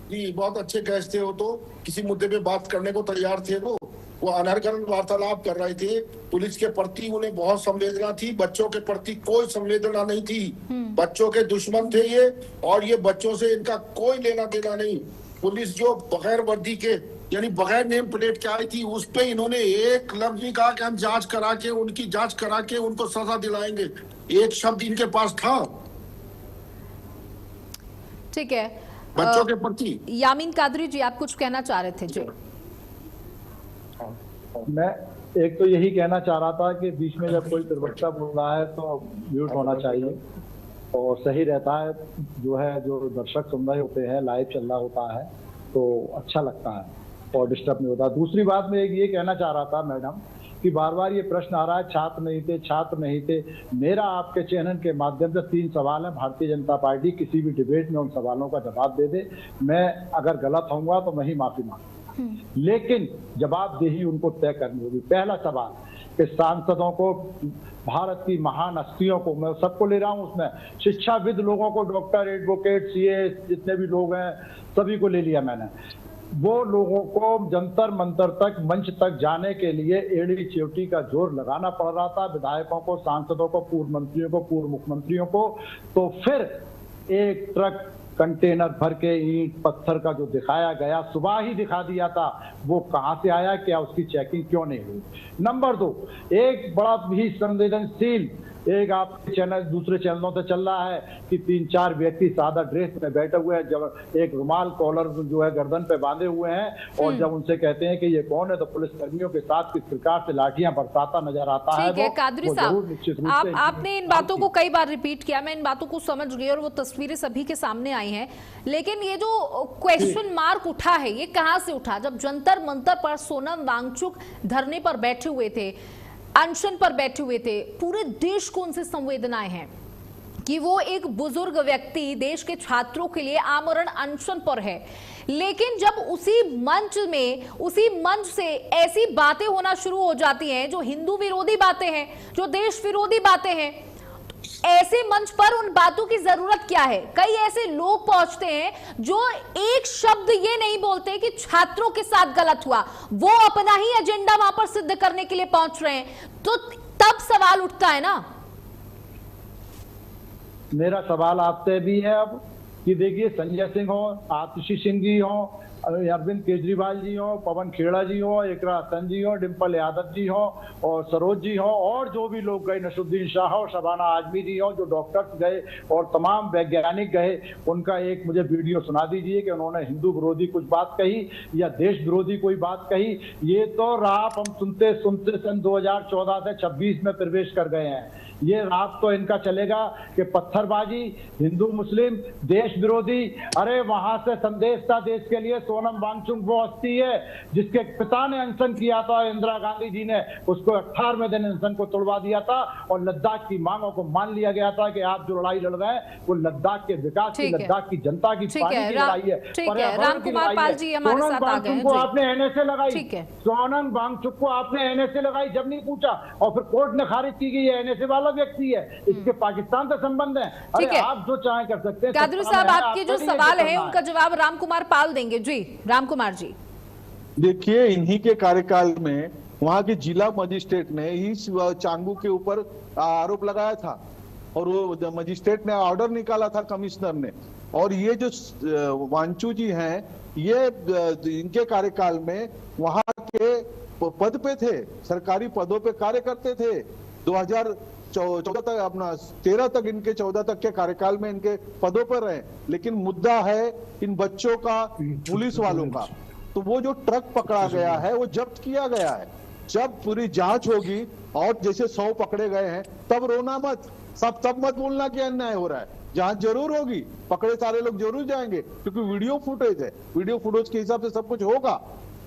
जी, बहुत अच्छे गेस्ट थे वो, तो किसी मुद्दे पे बात करने को तैयार थे। वो अनर्गल वार्तालाप कर रहे थे। पुलिस के प्रति उन्हें बहुत संवेदना थी, बच्चों के प्रति कोई संवेदना नहीं थी। बच्चों के दुश्मन थे ये, और ये बच्चों से इनका कोई लेना देना नहीं। पुलिस जो बगैर वर्दी के, यानी बगैर नेम प्लेट के आई थी, उस पे इन्होंने एक लफ्ज नहीं कहा कि हम जांच करा के, उनकी जांच करा के उनको सजा दिलाएंगे। एक शब्द इनके पास था। ठीक है, बच्चों के प्रति। यामीन कादरी जी, आप कुछ कहना चाह रहे थे? जी, मैं एक तो यही कहना चाह रहा था कि बीच में जब कोई प्रवक्ता बोल रहा है तो म्यूट होना चाहिए और सही रहता है। जो दर्शक सुन रहे होते हैं, लाइव चल रहा होता है तो अच्छा लगता है और डिस्टर्ब नहीं होता। दूसरी बात मैं ये कहना चाह रहा था मैडम कि बार बार ये प्रश्न आ रहा है छात्र नहीं थे। मेरा आपके चैनल के माध्यम से 3 सवाल है। भारतीय जनता पार्टी किसी भी डिबेट में उन सवालों का जवाब दे दे। मैं अगर गलत होऊंगा तो मैं ही माफी मांगूंगा, लेकिन जवाबदेही उनको तय करनी होगी। पहला सवाल के सांसदों को, भारत की महान हस्तियों को, मैं सबको ले रहा हूं उसमें, शिक्षाविद लोगों को, डॉक्टर, एडवोकेट, सीए, जितने भी लोग हैं सभी को ले लिया मैंने। वो लोगों को जंतर मंतर तक, मंच तक जाने के लिए एड़ी चोटी का जोर लगाना पड़ रहा था, विधायकों को, सांसदों को, पूर्व मंत्रियों को, पूर्व मुख्यमंत्रियों को। तो फिर एक ट्रक कंटेनर भर के ईंट पत्थर का जो दिखाया गया, सुबह ही दिखा दिया था, वो कहां से आया, क्या उसकी चेकिंग क्यों नहीं हुई। नंबर 2, एक बड़ा भी संवेदनशील, एक आपके चैनल, दूसरे चैनलों से चल रहा है कि 3-4 व्यक्ति सादा ड्रेस में बैठे हुए हैं, जब एक रुमाल कॉलर जो है गर्दन पे बांधे हुए हैं, और जब उनसे कहते हैं कि ये कौन है, तो पुलिस कर्मियों के साथ किस प्रकार से लाठियां बरसाता नजर आता है। ठीक है कादरी साहब, आपने इन बातों को कई बार रिपीट किया, मैं इन बातों को समझ गई और वो तस्वीरें सभी के सामने आई हैं, लेकिन ये जो क्वेश्चन मार्क उठा है, ये कहां से उठा? जब जंतर मंतर पर सोनम वांगचुक धरने पर बैठे हुए थे, अनशन पर बैठे हुए थे, पूरे देश को उनसे संवेदनाएं हैं कि वो एक बुजुर्ग व्यक्ति देश के छात्रों के लिए आमरण अनशन पर है, लेकिन जब उसी मंच से ऐसी बातें होना शुरू हो जाती हैं जो हिंदू विरोधी बातें हैं, जो देश विरोधी बातें हैं, ऐसे मंच पर उन बातों की जरूरत क्या है? कई ऐसे लोग पहुंचते हैं जो एक शब्द ये नहीं बोलते कि छात्रों के साथ गलत हुआ, वो अपना ही एजेंडा वहां पर सिद्ध करने के लिए पहुंच रहे हैं, तो तब सवाल उठता है ना। मेरा सवाल आपसे भी है अब कि देखिए, संजय सिंह हो, आतिशी सिंह जी हो, अरविंद केजरीवाल जी हो, पवन खेड़ा जी हो, एकरा हसन जी हो, डिम्पल यादव जी हो, और सरोज जी हो, और जो भी लोग गए, नसरुद्दीन शाह हो, शबाना आजमी जी हो, जो डॉक्टर्स गए और तमाम वैज्ञानिक गए, उनका एक मुझे वीडियो सुना दीजिए कि उन्होंने हिंदू विरोधी कुछ बात कही या देश विरोधी कोई बात कही। ये तो रात हम सुनते सुनते सन 2014 से 26 में प्रवेश कर गए हैं। ये रात तो इनका चलेगा कि पत्थरबाजी, हिंदू मुस्लिम, देश विरोधी। अरे वहां से संदेश था देश के लिए, सोनम वांगचुक वो हस्ती है जिसके पिता ने अनशन किया था, इंदिरा गांधी जी ने उसको 18वें दिन अनशन को तोड़वा दिया था, और लद्दाख की मांगों को मान लिया गया था कि आप जो लड़ाई लड़ रहे हैं वो लद्दाख के विकास की, लद्दाख की जनता की, पानी की लड़ाई है, पर्यावरण की लड़ाई है। सोनम वांगचुक को आपने एनएसए लगाई, सोनम वांगचुक को आपने एनएसए लगाई, जब नहीं पूछा, और फिर कोर्ट ने खारिज की कि ये एनएसए वाला व्यक्ति है, इसके पाकिस्तान से संबंध है। अरे आप जो चाहे कर सकते हैं। कादरी साहब, आपके जो सवाल है उनका जवाब राम कुमार पाल देंगे। जी राम कुमार जी, देखिए, इन्हीं के कार्यकाल में वहां के जिला मजिस्ट्रेट ने ही चांगू के ऊपर आरोप लगाया था, और वो मजिस्ट्रेट ने ऑर्डर निकाला था कमिश्नर ने। और ये जो वांचू जी हैं, ये इनके कार्यकाल में वहां के पद पे थे, सरकारी पदों पे कार्य करते थे। 2014 तक, अपना 13 तक, इनके 14 तक के कार्यकाल में इनके पदों पर रहे। लेकिन मुद्दा है इन बच्चों का, पुलिस वालों का। तो वो जो ट्रक पकड़ा गया है वो जब्त किया गया है। जब पूरी जांच होगी और जैसे 100 पकड़े गए हैं, तब रोना मत, तब मत बोलना कि अन्याय हो रहा है। जांच जरूर होगी, पकड़े सारे लोग जरूर जाएंगे, क्योंकि वीडियो फुटेज है, वीडियो फुटेज के हिसाब से सब कुछ होगा।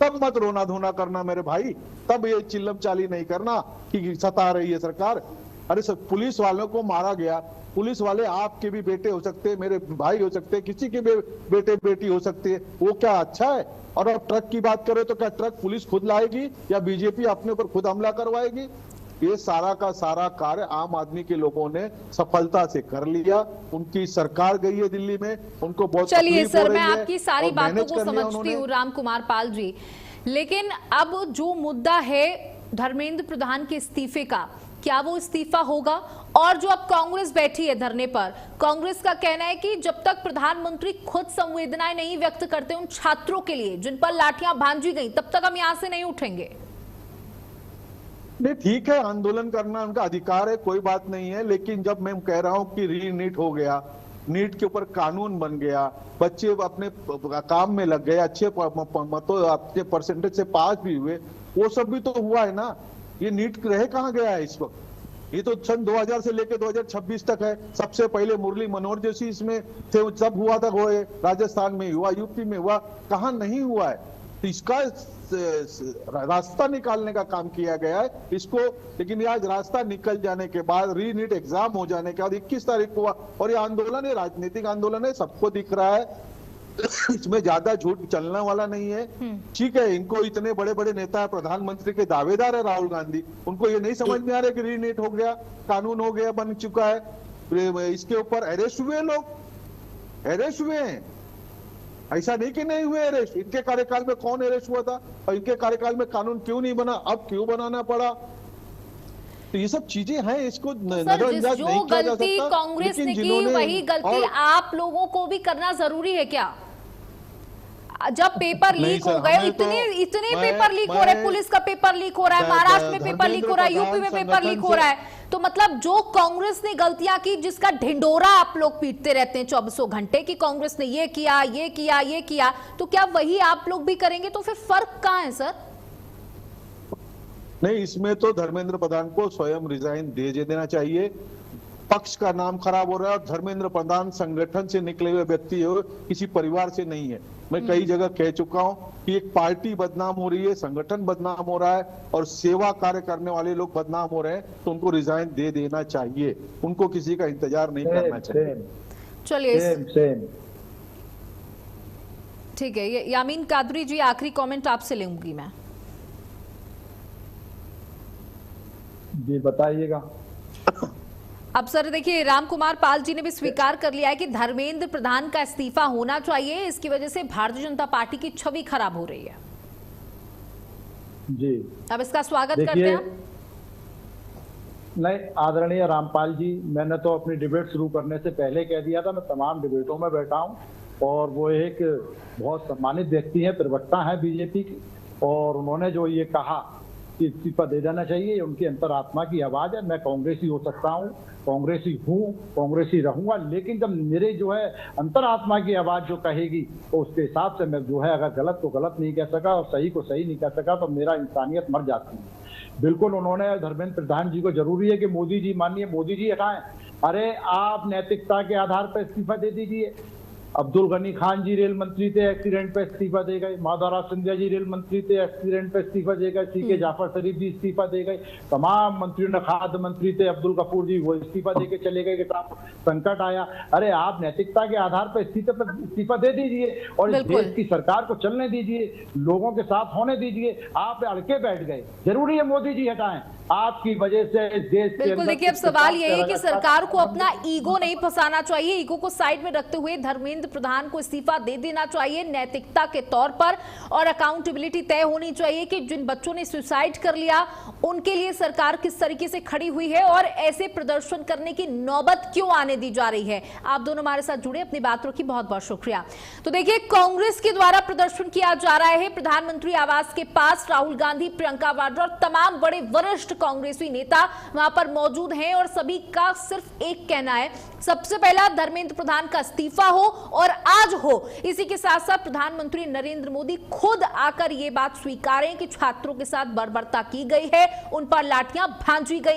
तब मत रोना धोना करना मेरे भाई, तब ये चिल्लम चाली नहीं करना कि सता रही है सरकार। अरे सब पुलिस वालों को मारा गया, पुलिस वाले आपके भी बेटे हो सकते हैं, मेरे भाई हो सकते हैं, किसी के भी बेटे बेटी हो सकती है, वो क्या अच्छा है? और अब ट्रक की बात करें तो क्या ट्रक पुलिस खुद लाएगी या बीजेपी अपने ऊपर खुद हमला करवाएगी? ये सारा का सारा कार्य आम आदमी के लोगों ने सफलता से कर लिया। उनकी सरकार गई है दिल्ली में, उनको बहुत चलिए सर, मैं आपकी सारी बातों को समझती हूँ राम कुमार पाल जी, लेकिन अब जो मुद्दा है धर्मेंद्र प्रधान के इस्तीफे का, क्या वो इस्तीफा होगा? और जो अब कांग्रेस बैठी है धरने पर, कांग्रेस का कहना है कि जब तक प्रधानमंत्री खुद संवेदनाएं नहीं व्यक्त करते उन छात्रों के लिए जिन पर लाठियां भांजी गई, तब तक हम यहां से नहीं उठेंगे। नहीं, ठीक है, आंदोलन करना उनका अधिकार है, कोई बात नहीं है। लेकिन जब मैं कह रहा हूं कि री नीट हो गया, नीट के ऊपर कानून बन गया, बच्चे अपने काम में लग गए, अच्छे मतों अच्छे परसेंटेज से पास भी हुए, वो सब भी तो हुआ है ना। ये नीट रह कहाँ गया है इस वक्त? ये तो सन 2000 से लेकर 2026 तक है। सबसे पहले मुरली मनोहर जोशी इसमें थे, सब हुआ था, वो राजस्थान में हुआ, यूपी में हुआ, कहाँ नहीं हुआ है? तो इसका रास्ता निकालने का काम किया गया है इसको। लेकिन आज रास्ता निकल जाने के बाद, री नीट एग्जाम हो जाने के बाद 21 तारीख को हुआ, और ये आंदोलन है, राजनीतिक आंदोलन है, सबको दिख रहा है। इसमें ज्यादा झूठ चलने वाला नहीं है। ठीक है, इनको इतने बड़े बड़े नेता है, प्रधानमंत्री के दावेदार है राहुल गांधी, उनको ये नहीं समझ में आ रहा कि रीनेट हो गया, कानून हो गया, बन चुका है, इसके ऊपर अरेस्ट हुए, लोग अरेस्ट हुए हैं। ऐसा नहीं कि नहीं हुए अरेस्ट, इनके कार्यकाल में कौन अरेस्ट हुआ था और इनके कार्यकाल में कानून क्यों नहीं बना, अब क्यों बनाना पड़ा? तो ये सब चीजें हैं, इसको नजरअंदाज नहीं किया जा गलती सकता। कांग्रेस ने लेकिन की जिन्होंने वही गलती आप लोगों को भी करना जरूरी है क्या? जब पेपर लीक हो गए, इतने पेपर लीक हो रहे हैं, पुलिस का पेपर लीक हो रहा है, महाराष्ट्र में पेपर लीक हो रहा है, यूपी में पेपर लीक हो रहा है, तो मतलब जो कांग्रेस ने गलतियां की, जिसका ढिंडोरा आप लोग पीटते रहते हैं 24 घंटे कि कांग्रेस ने ये किया, ये किया, ये किया, तो क्या वही आप लोग भी करेंगे? तो फिर फर्क कहां है सर? नहीं, इसमें तो धर्मेंद्र प्रधान को स्वयं रिजाइन दे देना चाहिए। पक्ष का नाम खराब हो रहा है और धर्मेंद्र प्रधान संगठन से निकले हुए व्यक्ति है, किसी परिवार से नहीं है। मैं कई जगह कह चुका हूं कि एक पार्टी बदनाम हो रही है, संगठन बदनाम हो रहा है और सेवा कार्य करने वाले लोग बदनाम हो रहे हैं, तो उनको रिजाइन दे देना चाहिए, उनको किसी का इंतजार नहीं करना चाहिए। चलिए, ठीक है, यामीन कादरी जी, आखिरी कमेंट आपसे लूंगी मैं। जी बताइएगा। अब सर देखिए, राम कुमार पाल जी ने भी स्वीकार कर लिया है कि धर्मेंद्र प्रधान का इस्तीफा होना चाहिए, इसकी वजह से भारतीय जनता पार्टी की छवि खराब हो रही है। जी, अब इसका स्वागत करते हैं। नहीं, आदरणीय रामपाल जी, मैंने तो अपनी डिबेट शुरू करने से पहले कह दिया था, मैं तमाम डिबेटों में बैठा हूं और वो एक बहुत सम्मानित व्यक्ति हैं, प्रवक्ता हैं बीजेपी की, और उन्होंने जो ये कहा कि इस्तीफा दे देना चाहिए, उनकी अंतरात्मा की आवाज है। मैं कांग्रेसी हो सकता हूं, कांग्रेसी हूं, कांग्रेसी रहूंगा, लेकिन जब मेरे जो है अंतरात्मा की आवाज जो कहेगी तो उसके हिसाब से मैं जो है, अगर गलत को गलत नहीं कह सका और सही को सही नहीं कह सका तो मेरा इंसानियत मर जाती है। बिल्कुल उन्होंने धर्मेंद्र प्रधान जी को जरूरी है कि मोदी जी, माननीय मोदी जी हटाएं। अरे आप नैतिकता के आधार पर इस्तीफा दे दीजिए। अब्दुल गनी खान जी रेल मंत्री थे, एक्सीडेंट पे इस्तीफा दे गए। माधवराव सिंधिया जी रेल मंत्री थे, एक्सीडेंट पे इस्तीफा दे गए। सीके जाफर शरीफ जी इस्तीफा दे गए। तमाम मंत्रियों ने, खाद्य मंत्री थे अब्दुल गफूर जी, वो इस्तीफा दे के चले गए कि संकट आया। अरे आप नैतिकता के आधार पर इस्तीफा दे दीजिए और इस देश की सरकार को चलने दीजिए, लोगों के साथ होने दीजिए। आप अड़के बैठ गए, जरूरी है मोदी जी हटाएं, आपकी वजह से देश के बिल्कुल। देखिए, अब सवाल यह है कि सरकार को अपना ईगो नहीं फंसाना चाहिए, ईगो को साइड में रखते हुए धर्मेंद्र प्रधान को इस्तीफा दे देना चाहिए नैतिकता के तौर पर, और अकाउंटेबिलिटी तय होनी चाहिए कि जिन बच्चों ने सुसाइड कर लिया उनके लिए सरकार किस तरीके से खड़ी हुई है और ऐसे प्रदर्शन करने की नौबत क्यों आने दी जा रही है। आप दोनों हमारे साथ जुड़े, अपनी बात रखी, बहुत बहुत शुक्रिया। तो देखिए, कांग्रेस के द्वारा प्रदर्शन किया जा रहा है प्रधानमंत्री आवास के पास। राहुल गांधी, प्रियंका वाड्रा और तमाम बड़े वरिष्ठ कांग्रेसी नेता वहां पर मौजूद हैं और सभी का सिर्फ एक कहना है, सबसे पहला धर्मेंद्र प्रधान का इस्तीफा हो और आज हो। इसी के साथ साथ प्रधानमंत्री नरेंद्र मोदी खुद आकर यह बात स्वीकारें कि छात्रों के साथ बर्बरता की गई है, उन पर लाठियां भांजी गई हैं।